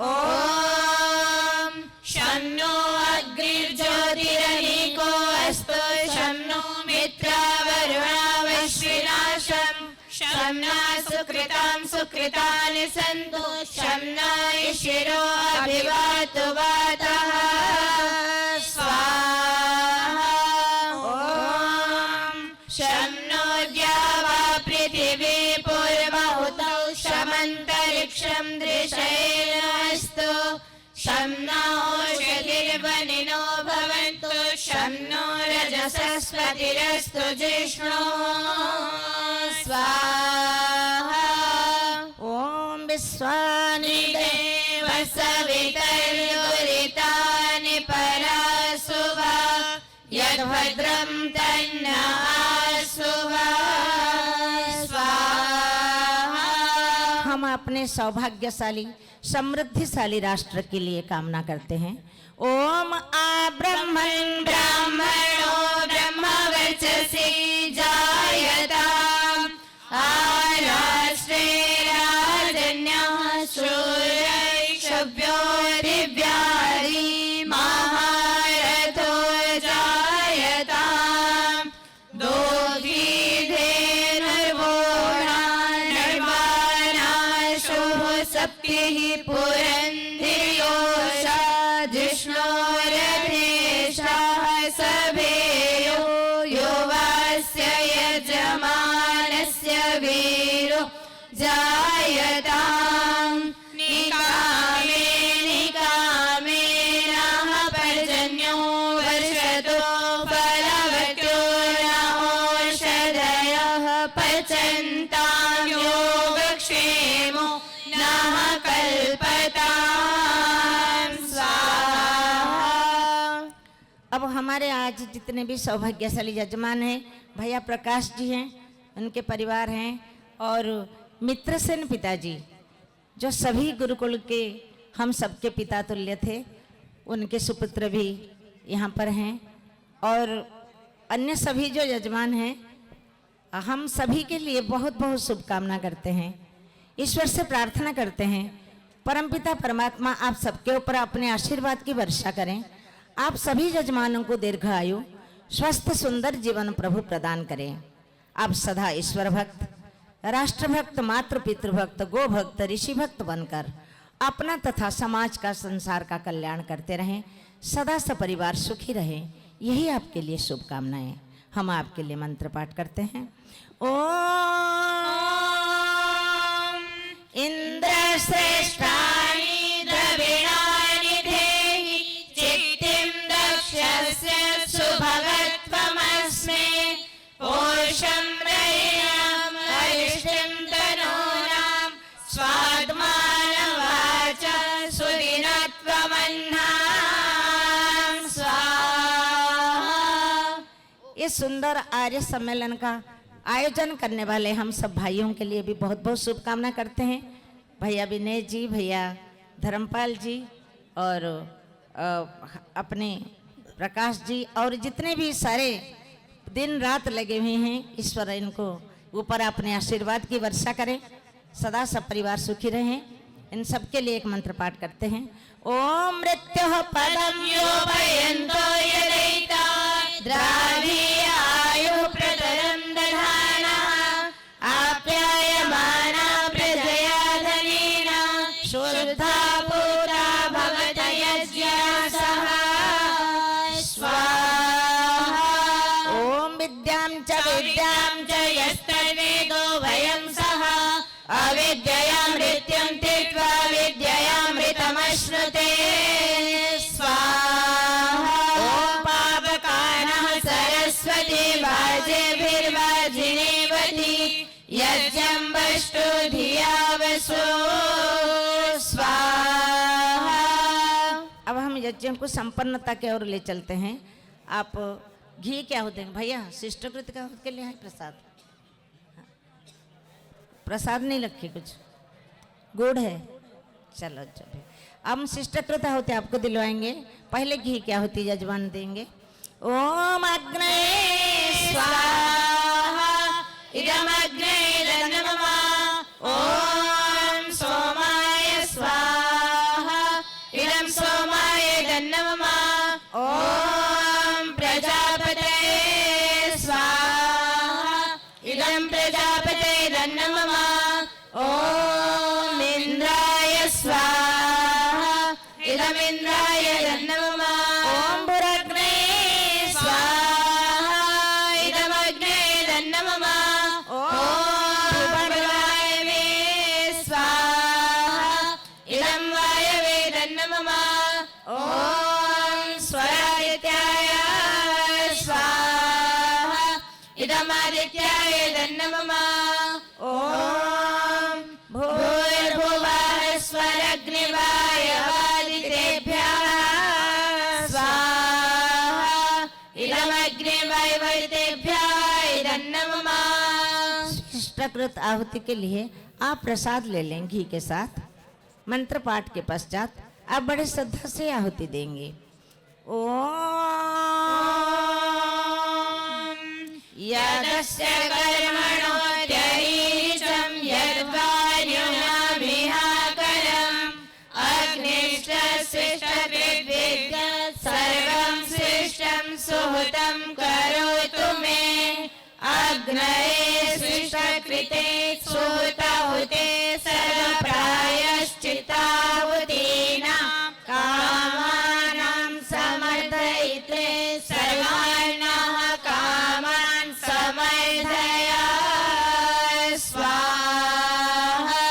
Speaker 3: ओम शन्नो अग्निर्ज्योतिरनिको अस्तु शम्नो मित्रावरुणावश्विनाशं शम्ना सुकृतां सुकृतानि सन्तु शम्ना इशिरो अभिवातु वातः स्वाहा। ओम शम्नो द्यावा पृथिवी पूर्वहुतौ शमन्तरिक्षं दृशेन अस्तु शम्नो ओषधिर्वनिनो भवन्तु शम्नो रजसस्पतिरस्तु जिष्णु स्वाहा।
Speaker 1: ओम विश्वानि
Speaker 3: देव सवितर्दुरितानि परासुवा यद्भद्रं तन्नः आसुवा स्वाहा।
Speaker 1: हम अपने सौभाग्यशाली समृद्धिशाली राष्ट्र के लिए कामना करते हैं। ओम आ ब्रह्मन्
Speaker 3: ब्राह्मणो ब्रह्मवर्चसि जायताम् आराष्ट्रे राजन्यः शूरैक्षभ्यो दिव्यादि महारथो जायताम् दोग्धीधेनुर्वोढा निर्वाणा शुभ सप्तिः पुरन्धिर्योषा जिष्णोरधेशाः सभेयो युवास्य यजमानस्य वीरो जायताम् निकामे निकामेनः पर्जन्यो वर्षतो फलवतो न ओषधयः पचन्तां योगक्षेमो नः कल्पतां स्वाहा।
Speaker 1: अब हमारे आज जितने भी सौभाग्यशाली यजमान हैं, भैया प्रकाश जी हैं, उनके परिवार हैं, और मित्रसेन पिताजी जो सभी गुरुकुल के हम सबके पिता तुल्य थे, उनके सुपुत्र भी यहाँ पर हैं, और अन्य सभी जो यजमान हैं, हम सभी के लिए बहुत बहुत शुभकामना करते हैं। ईश्वर से प्रार्थना करते हैं परमपिता परमात्मा आप सबके ऊपर अपने आशीर्वाद की वर्षा करें। आप सभी यजमानों को दीर्घ आयु, स्वस्थ सुंदर जीवन प्रभु प्रदान करें। आप सदा ईश्वर भक्त, राष्ट्र भक्त, मातृ पितृ भक्त, गो भक्त, ऋषि भक्त बनकर अपना तथा समाज का, संसार का कल्याण करते रहें। सदा सपरिवार सुखी रहें, यही आपके लिए शुभकामनाएं। हम आपके लिए मंत्र पाठ करते हैं। ओम
Speaker 3: इंद्रश्रेष्ठानि द्रविणानि देहि चित्तिं दक्षस्य सुभगत्वमस्मे पोषं रयिणाम् अरिष्टिं तनूनां स्वात्मानवाच सुदिनत्वमह्नां स्वाहा।
Speaker 1: ये सुंदर आर्य सम्मेलन का आयोजन करने वाले हम सब भाइयों के लिए भी बहुत बहुत शुभकामना करते हैं। भैया विनय जी, भैया धर्मपाल जी, और अपने प्रकाश जी, और जितने भी सारे दिन रात लगे हुए हैं, ईश्वर इनको
Speaker 2: ऊपर अपने आशीर्वाद की वर्षा करें, सदा सब परिवार सुखी रहें। इन सब के लिए एक मंत्र पाठ करते हैं। ओम मृत्युः पदम
Speaker 3: यो भयन्तो यदैता द्रावी आयुः प्रतरं दधानः आप्यायमाना प्रजया धनेन शुद्धा पूता भवत यज्ञासः स्वाहा।
Speaker 2: ओम विद्यां च
Speaker 3: विद्यां च यस्तवेदो वयं सः अविद्यया मृत्युं त्यक्त्वा विद्ययामृतमश्नुते स्वाहा। ॐ पावकानः सरस्वती वाजेभिर्वाजिनीवती यज्ञं वष्टु धिया वसो स्वाहा।
Speaker 2: अब हम यज्ञ को संपन्नता की ओर ले चलते हैं। आप घी क्या होते हैं भैया? शिष्टकृत का के लिए है प्रसाद। प्रसाद नहीं रखे, कुछ गुड़ है। चलो चलो, हम शिष्टकृत होते आपको दिलवाएंगे। पहले घी क्या होती है यजमान देंगे। ओम अग्ने
Speaker 3: स्वाहा इदमग्ने नमः। ओम सोमाय स्वाहा इदं सोमाय नमः। ओम प्रजापते स्वाहा इदं प्रजापते नमः। ओम इंद्राय स्वाहा इदमिन्द्राय नमः। ओम भुरग्ने स्वाहा इदमग्ने नमः। ओम वायवे स्वाहा इदं वायवे नमः। ओम स्वरादित्याय स्वाहा इदमादित्याय नमः। ओम भूर्भुवः स्वरग्निवायवादितेभ्यः स्वाहा इदमग्निवायवादितेभ्यः नमः।
Speaker 2: शिष्टकृत आहुति के लिए आप प्रसाद ले लें घी के साथ। मंत्र पाठ के पश्चात आप बड़े श्रद्धा से आहुति देंगे। ओम
Speaker 3: यदस्य कर्मणो त्यरीचं यद्वायुनाभिहाकरम् अग्निष्टशिष्टविद्या सर्वं सृष्टं सुहृतं करोतु मे। अग्नये सृष्टकृते सुहृताहुते सर्वप्रायश्चित्ताहुतीनां कामानां समर्थयित्रे सर्वाण्णः कामान् समर्थय स्वाहा।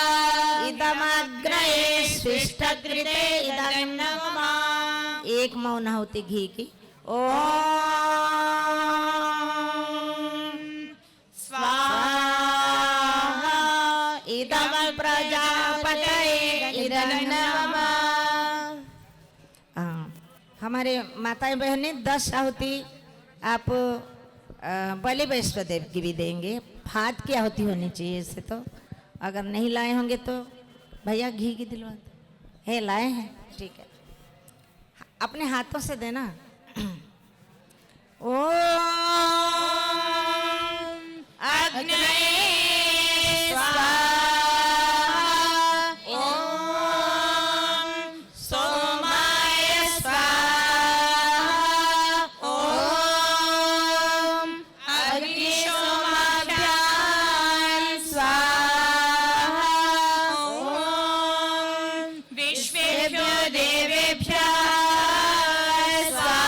Speaker 2: इदमग्नये
Speaker 3: शिष्टकृते इदं नमः।
Speaker 2: एक मौन आहुति घी की। ओम
Speaker 3: स्वाहा इदं प्रजापतये इदं नमः।
Speaker 2: हमारे माताएं बहनें 10 आहुति आप बलि वैष्णोदेव की भी देंगे। हाथ की आहुति होनी चाहिए इससे। तो अगर नहीं लाए होंगे तो भैया घी की दिलवा दो। है लाए हैं, ठीक है, अपने हाथों से देना। ओम
Speaker 3: अग्नये स्वाहा। ओम सोमाय स्वाहा। ओम अग्निशोमाभ्यां स्वाहा। ओम विश्वेभ्यो देवेभ्यः स्वाहा।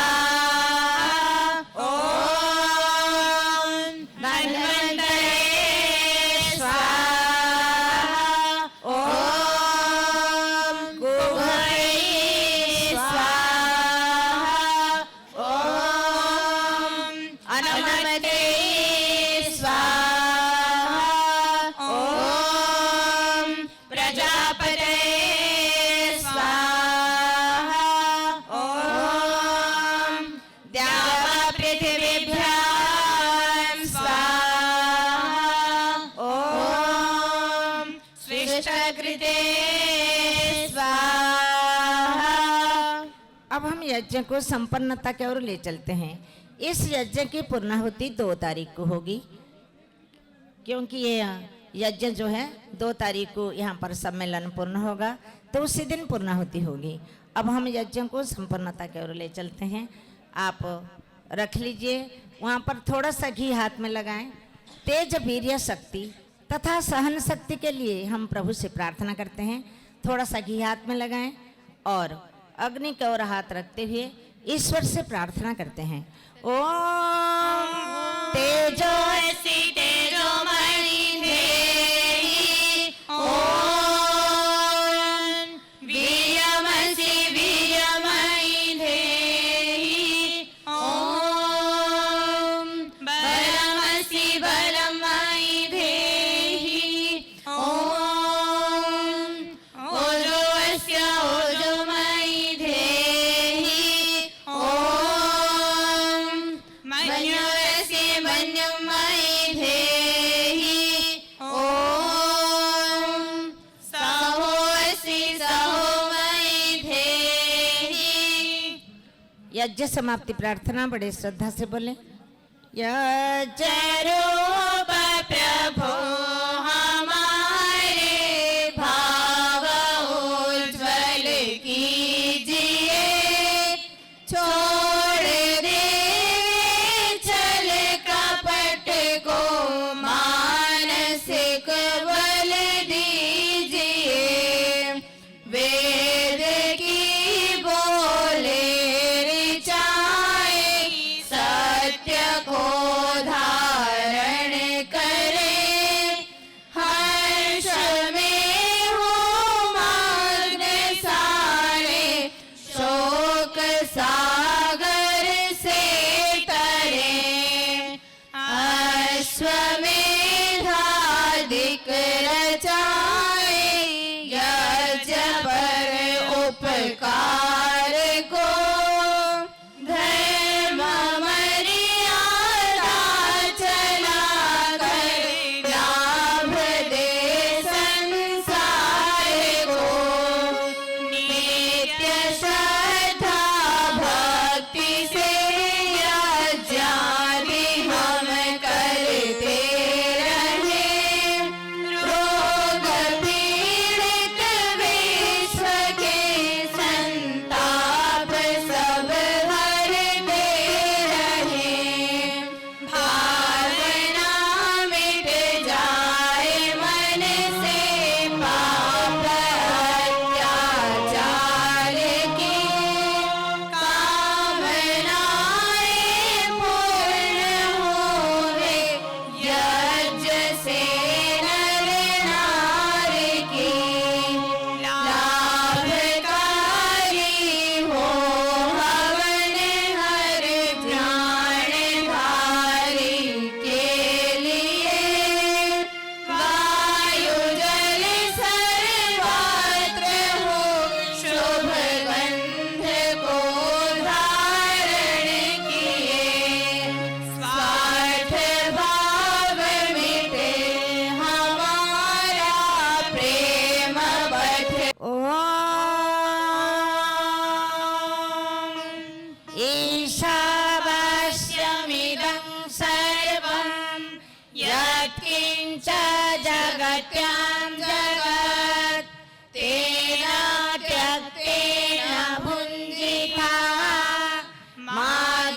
Speaker 3: ओम धन्वन्तरे स्वाहा। ओम गुहये स्वाहा। ओम अनुमते स्वाहा। ओम प्रजापते स्वाहा। ओम द्यावापृथिवीभ्यां स्वाहा। ओम सृष्टकृते स्वाहा।
Speaker 2: अब हम यज्ञ को संपन्नता की ओर ले चलते हैं। इस यज्ञ की पूर्णाहुति 2 तारीख को होगी।
Speaker 1: क्योंकि ये यज्ञ जो है 2 तारीख को यहाँ पर सम्मेलन पूर्ण होगा, तो उसी दिन पूर्णाहुति होगी। अब हम यज्ञ को संपन्नता की ओर ले चलते हैं। आप रख लीजिए, वहाँ पर थोड़ा सा घी हाथ में लगाएं। तेज वीर्य शक्ति तथा सहन शक्ति के लिए हम प्रभु से प्रार्थना करते हैं। थोड़ा सा घी हाथ में लगाएं और अग्नि की ओर हाथ रखते हुए ईश्वर से प्रार्थना करते हैं। ओम तेजो
Speaker 3: तेजोमणि देहि, ओम वीर्यमसि वीर्यमणि देहि, ओम बलमसि बलमणि देहि, ओम ओजोऽस्य ओजोमणि देहि, ओम मन्योऽस्य मन्यमणि देहि, ओम सहोऽस्य सहोमणि देहि।
Speaker 1: यज्ञ समाप्ति प्रार्थना बड़े श्रद्धा से बोले। यज्ञ
Speaker 3: रूप प्रभो हमारे भाव उज्ज्वल कीजिए, छोड़ दे छल कपट को मानसिक बल दीजिए, वेद की बोले ऋचाए सत्य को धारण करे, हर्ष में हो मग्न सारे, शोक सागर से तरे, अश्वमेधादिक रचाए, यज्ञ पर उपकार को, धर्म मर्यादा चला कर, लाभ दे संसार को, नित्य श्रद्धा भक्ति से यज्ञादि हम करते रहे, रोग पीड़ित विश्व के संताप सब हरते रहे, भावना मिट जाए मन से पाप अत्याचार की, कामनाएं पूर्ण होवे, यज्ञ से नर नारी की, लाभकारी हो हवन हर प्राणधारी के लिए, वायु जल सर्वत्र हो, शुभ गंध को धारण किए, स्वार्थ भाव मिटे हमारा प्रेम बढ़े।
Speaker 1: ओम ईशावास्यमिदं सर्वं यत्किञ्च जगत्यां जगत्, तेन त्यक्तेन भुञ्जिता, मा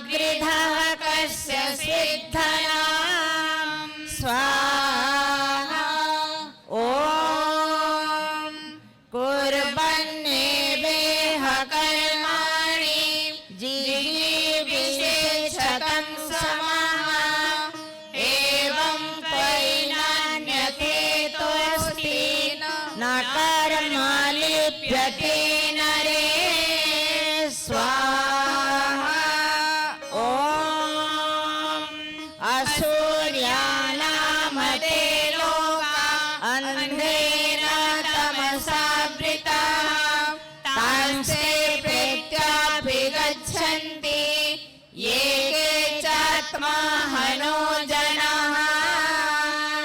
Speaker 1: गृधः कस्य सिद्धनां स्वाहा। ओम कुर्वन्नेवेह कर्माणि जिजीविषेच्छतं समः, एवं परिणान्यथेतोऽस्ति न कर्म लिप्यते नरे स्वाहा। ओम असूर्यानामते लोका अन्धेन तमसावृता, तांस्ते प्रेत्याभिगच्छन्ति ये केचात्महनो जनाः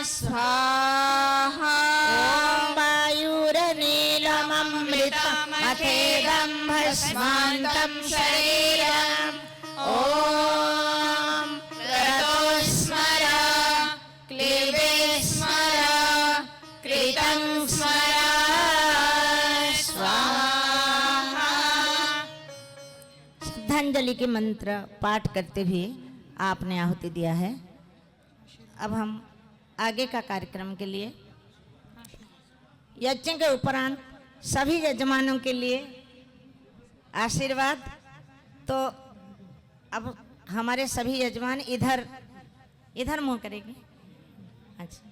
Speaker 1: स्वाहा। ओम वायुरनीलममृतमथेदं भस्मान्तं शरीरम्, ओम क्रतोस्मर क्लीबे की मंत्र पाठ करते हुए आपने आहुति दिया है। अब हम आगे का कार्यक्रम के लिए यज्ञ के उपरांत सभी यजमानों के लिए आशीर्वाद। तो अब हमारे सभी यजमान इधर इधर मुंह करेंगे। अच्छा,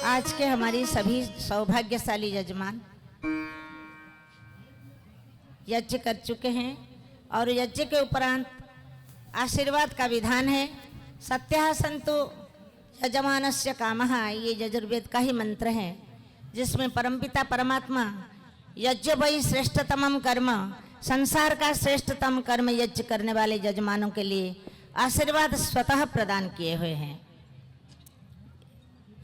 Speaker 1: आज के हमारी सभी सौभाग्यशाली यजमान यज्ञ कर चुके हैं और यज्ञ के उपरांत आशीर्वाद का विधान है। सत्यः सन्तु यजमानस्य कामः, ये यजुर्वेद का ही मंत्र है जिसमें परमपिता परमात्मा यज्ञ वही श्रेष्ठतमम कर्म, संसार का श्रेष्ठतम कर्म यज्ञ करने वाले यजमानों के लिए आशीर्वाद स्वतः प्रदान किए हुए हैं।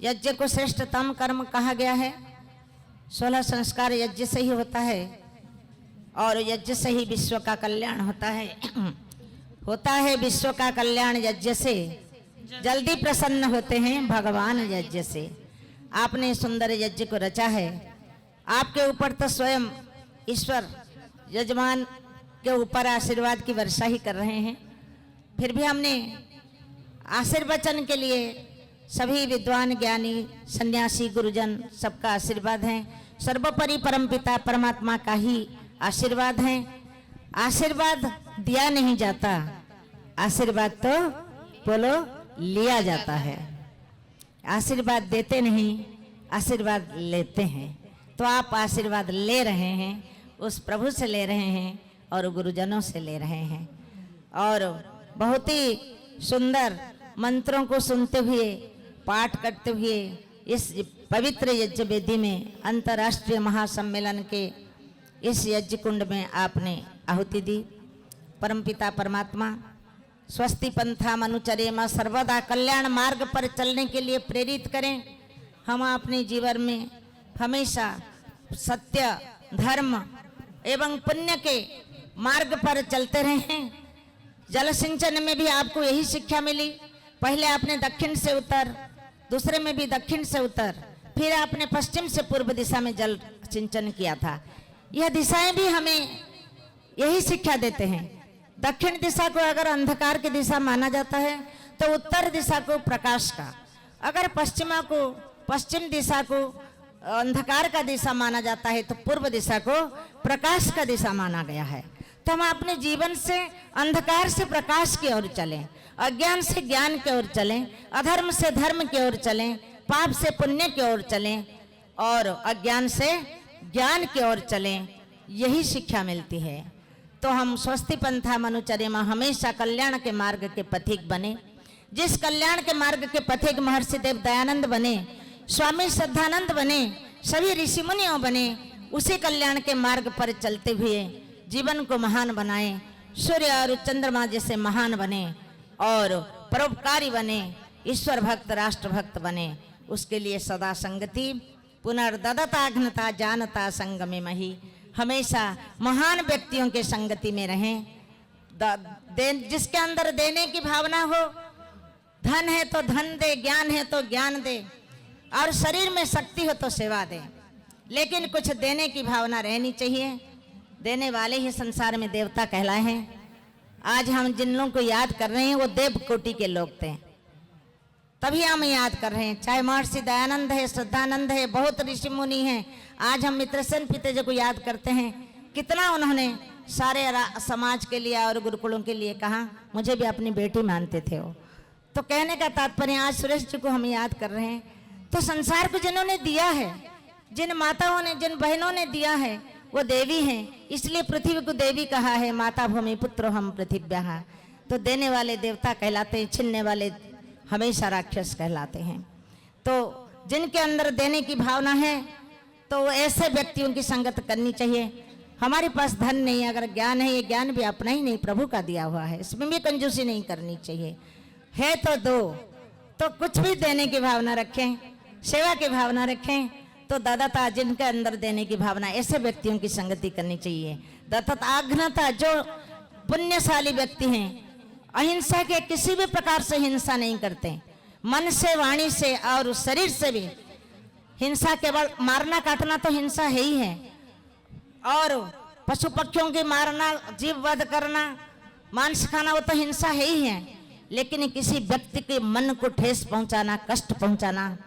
Speaker 1: यज्ञ को श्रेष्ठतम कर्म कहा गया है। 16 संस्कार यज्ञ से ही होता है और यज्ञ से ही विश्व का कल्याण होता है। होता है विश्व का कल्याण यज्ञ से, जल्दी प्रसन्न होते हैं भगवान यज्ञ से। आपने सुंदर यज्ञ को रचा है। आपके ऊपर तो स्वयं ईश्वर यजमान के ऊपर आशीर्वाद की वर्षा ही कर रहे हैं। फिर भी हमने आशीर्वचन के लिए सभी विद्वान ज्ञानी सन्यासी गुरुजन सबका आशीर्वाद है। सर्वोपरि परमपिता परमात्मा का ही आशीर्वाद है। आशीर्वाद दिया नहीं जाता, आशीर्वाद तो बोलो लिया जाता है। आशीर्वाद देते नहीं, आशीर्वाद लेते हैं। तो आप आशीर्वाद ले रहे हैं, उस प्रभु से ले रहे हैं और गुरुजनों से ले रहे हैं। और बहुत ही सुंदर मंत्रों को सुनते हुए पाठ करते हुए इस पवित्र यज्ञ वेदी में अंतर्राष्ट्रीय महासम्मेलन के इस यज्ञ कुंड में आपने आहुति दी। परमपिता परमात्मा स्वस्ति पंथाम अनुचरेम, सर्वदा कल्याण मार्ग पर चलने के लिए प्रेरित करें। हम अपने जीवन में हमेशा सत्य धर्म एवं पुण्य के मार्ग पर चलते रहें। जल सिंचन में भी आपको यही शिक्षा मिली। पहले आपने दक्षिण से उत्तर, दूसरे में भी दक्षिण से उत्तर, फिर आपने पश्चिम से पूर्व दिशा में जल सिंचन किया था। यह दिशाएं भी हमें यही शिक्षा देते हैं। दक्षिण दिशा को अगर अंधकार की दिशा माना जाता है तो उत्तर दिशा को प्रकाश का, अगर पश्चिम दिशा को अंधकार का दिशा माना जाता है तो पूर्व दिशा को प्रकाश का दिशा माना गया है। तो हम अपने जीवन से अंधकार से प्रकाश की ओर चलें, अज्ञान से ज्ञान की ओर चलें, अधर्म से धर्म की ओर चलें, पाप से पुण्य की ओर चलें और अज्ञान से ज्ञान की ओर चलें। यही शिक्षा मिलती है। तो हम स्वस्ति पंथा मनुचरेम हमेशा कल्याण के मार्ग के पथिक बने। जिस कल्याण के मार्ग के पथिक महर्षि देव दयानंद बने, स्वामी श्रद्धानंद बने, सभी ऋषि मुनियों बने, उसी कल्याण के मार्ग पर चलते हुए जीवन को महान बनाएं। सूर्य और चंद्रमा जैसे महान बने और परोपकारी बने, ईश्वर भक्त राष्ट्र भक्त बने। उसके लिए सदा संगति पुनर्ददता घ्नता जानता संग में मही, हमेशा महान व्यक्तियों के संगति में रहें। जिसके अंदर देने की भावना हो, धन है तो धन दे, ज्ञान है तो ज्ञान दे और शरीर में शक्ति हो तो सेवा दे, लेकिन कुछ देने की भावना रहनी चाहिए। देने वाले ही संसार में देवता कहलाए हैं। आज हम जिन लोगों को याद कर रहे हैं वो देव कोटि के लोग थे, तभी हम याद कर रहे हैं। चाहे महर्षि दयानंद है, श्रद्धानंद है, बहुत ऋषि मुनि हैं। आज हम मित्रसेन पिताजी को याद करते हैं। कितना उन्होंने सारे समाज के लिए और गुरुकुलों के लिए कहा। मुझे भी अपनी बेटी मानते थे वो। तो कहने का तात्पर्य आज सुरेश जी को हम याद कर रहे हैं। तो संसार को जिन्होंने दिया है, जिन माताओं ने, जिन बहनों ने दिया है, वो देवी हैं। इसलिए पृथ्वी को देवी कहा है। माता भूमि पुत्र हम पृथिव्याः। तो देने वाले देवता कहलाते हैं, छीनने वाले हमेशा राक्षस कहलाते हैं। तो जिनके अंदर देने की भावना है तो ऐसे व्यक्तियों की संगत करनी चाहिए। हमारे पास धन नहीं है, अगर ज्ञान है, ये ज्ञान भी अपना ही नहीं, प्रभु का दिया हुआ है, इसमें भी कंजूसी नहीं करनी चाहिए। है तो दो, तो कुछ भी देने की भावना रखें, सेवा की भावना रखें, तो दत्तता जिनके अंदर देने की भावना, ऐसे व्यक्तियों की संगति करनी चाहिए। दत्तता जो पुण्यशाली व्यक्ति हैं, अहिंसा के किसी भी प्रकार से हिंसा नहीं करते, मन से, वाणी से और शरीर से भी। हिंसा केवल मारना काटना तो हिंसा है ही है, और पशु पक्षियों के मारना, जीव वध करना, मांस खाना, वो तो हिंसा है ही है। लेकिन किसी व्यक्ति के मन को ठेस पहुंचाना, कष्ट पहुंचाना,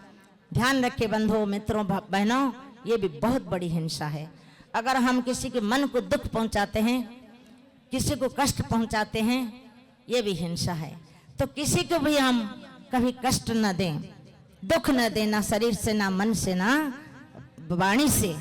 Speaker 1: ध्यान रखे बंधुओं, मित्रों, बहनों, ये भी बहुत बड़ी हिंसा है। अगर हम किसी के मन को दुख पहुंचाते हैं, किसी को कष्ट पहुंचाते हैं, ये भी हिंसा है। तो किसी को भी हम कभी कष्ट न दें, दुख न दें, ना शरीर से, ना मन से, ना वाणी से,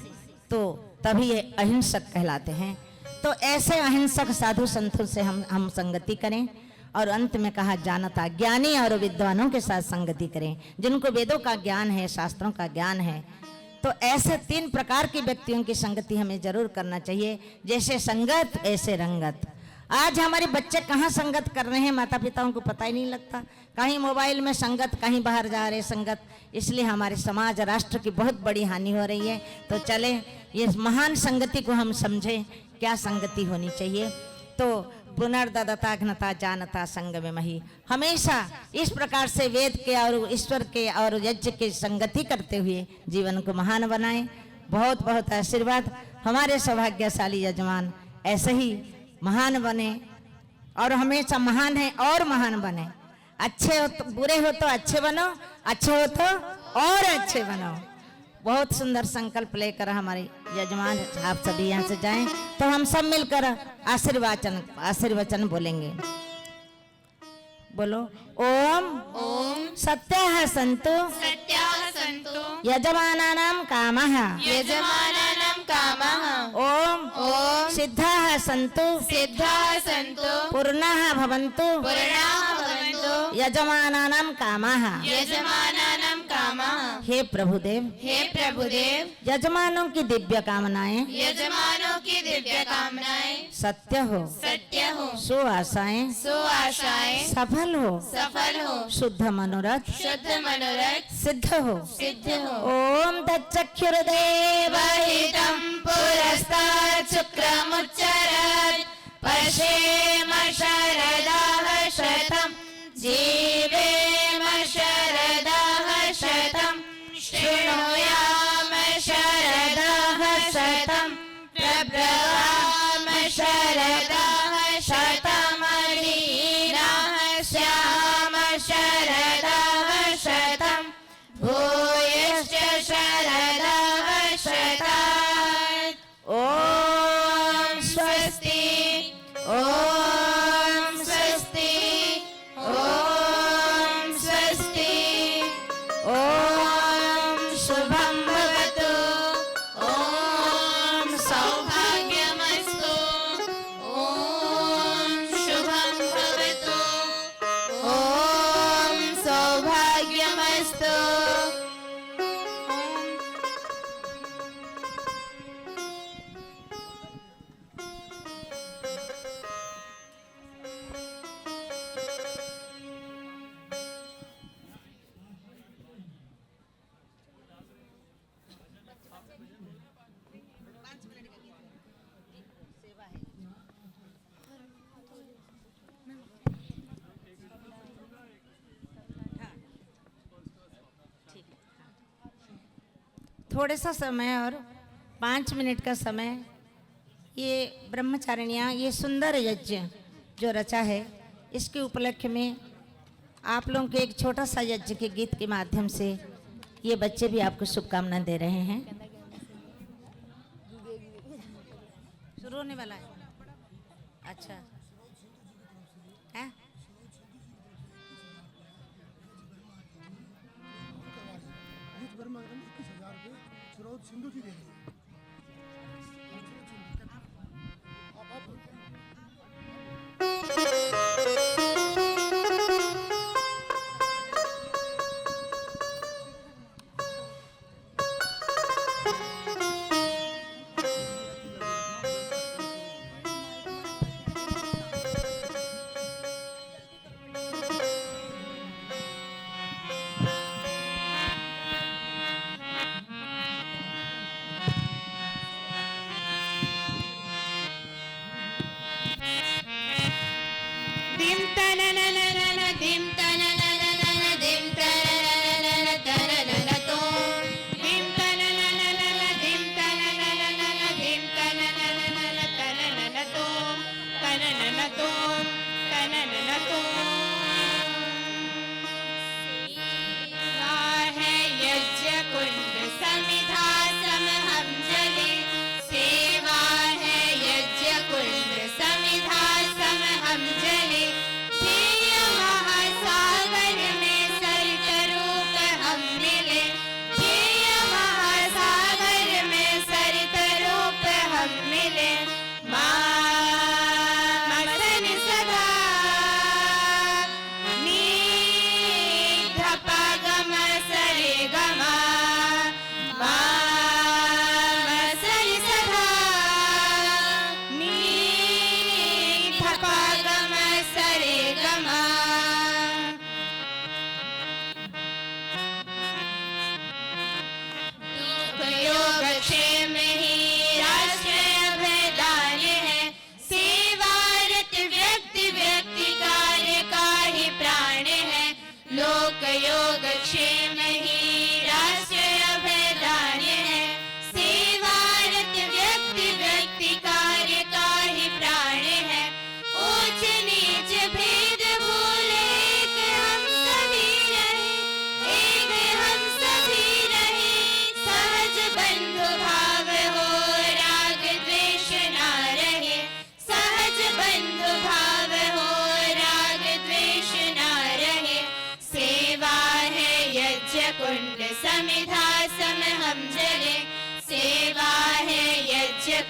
Speaker 1: तो तभी ये अहिंसक कहलाते हैं। तो ऐसे अहिंसक साधु संतों से हम संगति करें। और अंत में कहा, जानता, ज्ञानी और विद्वानों के साथ संगति करें, जिनको वेदों का ज्ञान है, शास्त्रों का ज्ञान है। तो ऐसे 3 प्रकार के व्यक्तियों की संगति हमें जरूर करना चाहिए। जैसे संगत ऐसे रंगत। आज हमारे बच्चे कहाँ संगत कर रहे हैं, माता पिताओं को पता ही नहीं लगता। कहीं मोबाइल में संगत, कहीं बाहर जा रहे संगत, इसलिए हमारे समाज, राष्ट्र की बहुत बड़ी हानि हो रही है। तो चले ये महान संगति को हम समझें, क्या संगति होनी चाहिए। तो पुनर्दत्ता घनता जानता संग में मही, हमेशा इस प्रकार से वेद के और ईश्वर के और यज्ञ के संगति करते हुए जीवन को महान बनाएं। बहुत बहुत आशीर्वाद। हमारे सौभाग्यशाली यजमान ऐसे ही महान बने, और हमेशा महान है और महान बने। अच्छे हो तो, बुरे हो तो अच्छे बनो, अच्छे हो तो और अच्छे बनो। बहुत सुंदर संकल्प लेकर हमारे यजमान आप सभी यहाँ से जाएं, तो हम सब मिलकर आशीर्वचन बोलेंगे। बोलो, ओम
Speaker 3: ओम
Speaker 1: सत्यः सन्तु
Speaker 3: सत्याः सन्तु
Speaker 1: यजमानानां कामः,
Speaker 3: यजमानानां कामः,
Speaker 1: ओम
Speaker 3: ओम
Speaker 1: सिद्धाः सन्तु
Speaker 3: सिद्धाः सन्तु
Speaker 1: पूर्णाः भवन्तु
Speaker 3: पूर्णाः भवन्तु
Speaker 1: यजमानानां कामः।
Speaker 3: यजमानानां कामः।
Speaker 1: हे प्रभुदेव,
Speaker 3: हे प्रभुदेव,
Speaker 1: यजमानों की दिव्य कामनाएं
Speaker 3: यजमानों की दिव्य कामनाएं
Speaker 1: सत्य हो,
Speaker 3: सत्य हो,
Speaker 1: सुआशाएं
Speaker 3: सुआशाएं
Speaker 1: सफल हो,
Speaker 3: सफल हो,
Speaker 1: शुद्ध मनोरथ
Speaker 3: शुद्ध मनोरथ
Speaker 1: सिद्ध हो।
Speaker 3: सिद्ध हो।
Speaker 1: ओम तच्चक्षुर्देव
Speaker 3: वहितं पुरस्तात् शुक्रमुच्चरत् पश्येम शरदाः शतं जीवेम शरदाः शतं शृणुयाम शरदाः शतं प्रब्रवाम शरदाः शतमलीनाः स्याम शरदाः शतं भूयश्च शरदाः शतात्। ओम स्वस्ति, ओम स्वस्ति, ओम स्वस्ति, ओम शुभं भवतु, ओम सौभाग्यमस्तु, ओम शुभं भवतु, ओम सौभाग्यमस्तु।
Speaker 1: थोड़े सा समय और 5 मिनट का समय, ये ब्रह्मचारिणियाँ ये सुंदर यज्ञ जो रचा है, इसके उपलक्ष्य में आप लोगों के एक छोटा सा यज्ञ के गीत के माध्यम से ये बच्चे भी आपको शुभकामनाएं दे रहे हैं। शुरू होने वाला है। अच्छा है?
Speaker 5: सिंधु जी दे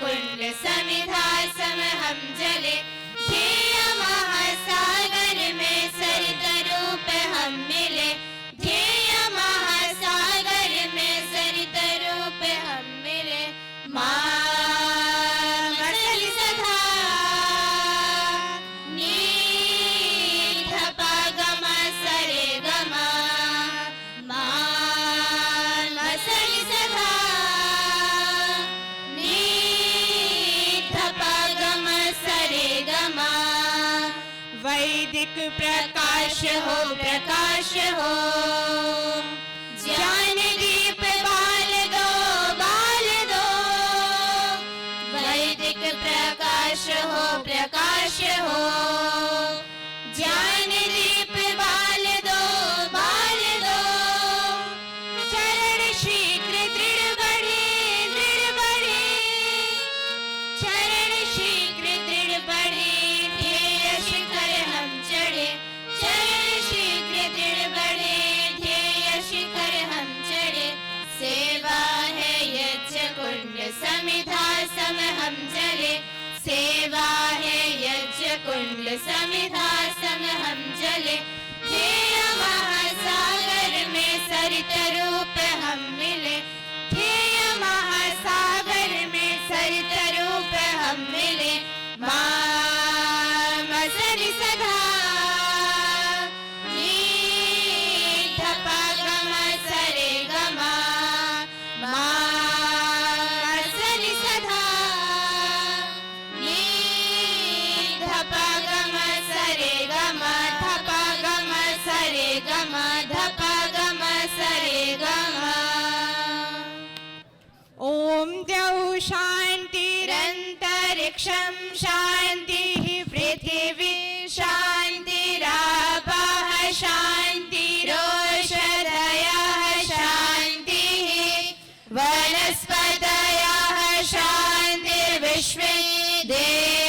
Speaker 3: कुंड समिधा सम हम जले ध्येय महासागर में सरित रूप हम मिले ध्येय महासागर में सरित रूप हम मिले मसलि सधा नी धपा गमा सरे गमा मसलि सधा नी धपा गमा सरे गमा वैदिक प्रकाश हो ज्ञान दीप बाल दो वैदिक प्रकाश हो ज्ञान दीप बाल दो चरण शीघ्र दृढ़ बढ़े चरण शीघ्र दृढ़ बढ़े ध्येय शिखर हम चढ़े चरण शीघ्र दृढ़ बढ़े ध्येय शिखर हम चढ़े सेवा है यज्ञ कुंड समिधा सम हम जले सेवा है यज्ञ कुंड समिधा सम हम जले ध्येय महासागर में सरित रूप हम मिले ध्येय महासागर में सरित रूप हम मिले मसरि सधा नी धपा गमा सरे गमा मसरि सधा नी धपा गमा सरे गमा धपा गमा सरे गमा धपा गमा सरे गमा
Speaker 6: ॐ द्यौ शान्तिरन्तरिक्षं शान्तिः पृथिवी शान्तिरापः शान्तिरोषधयः शान्तिः वनस्पतयः शान्तिर्विश्वे देवाः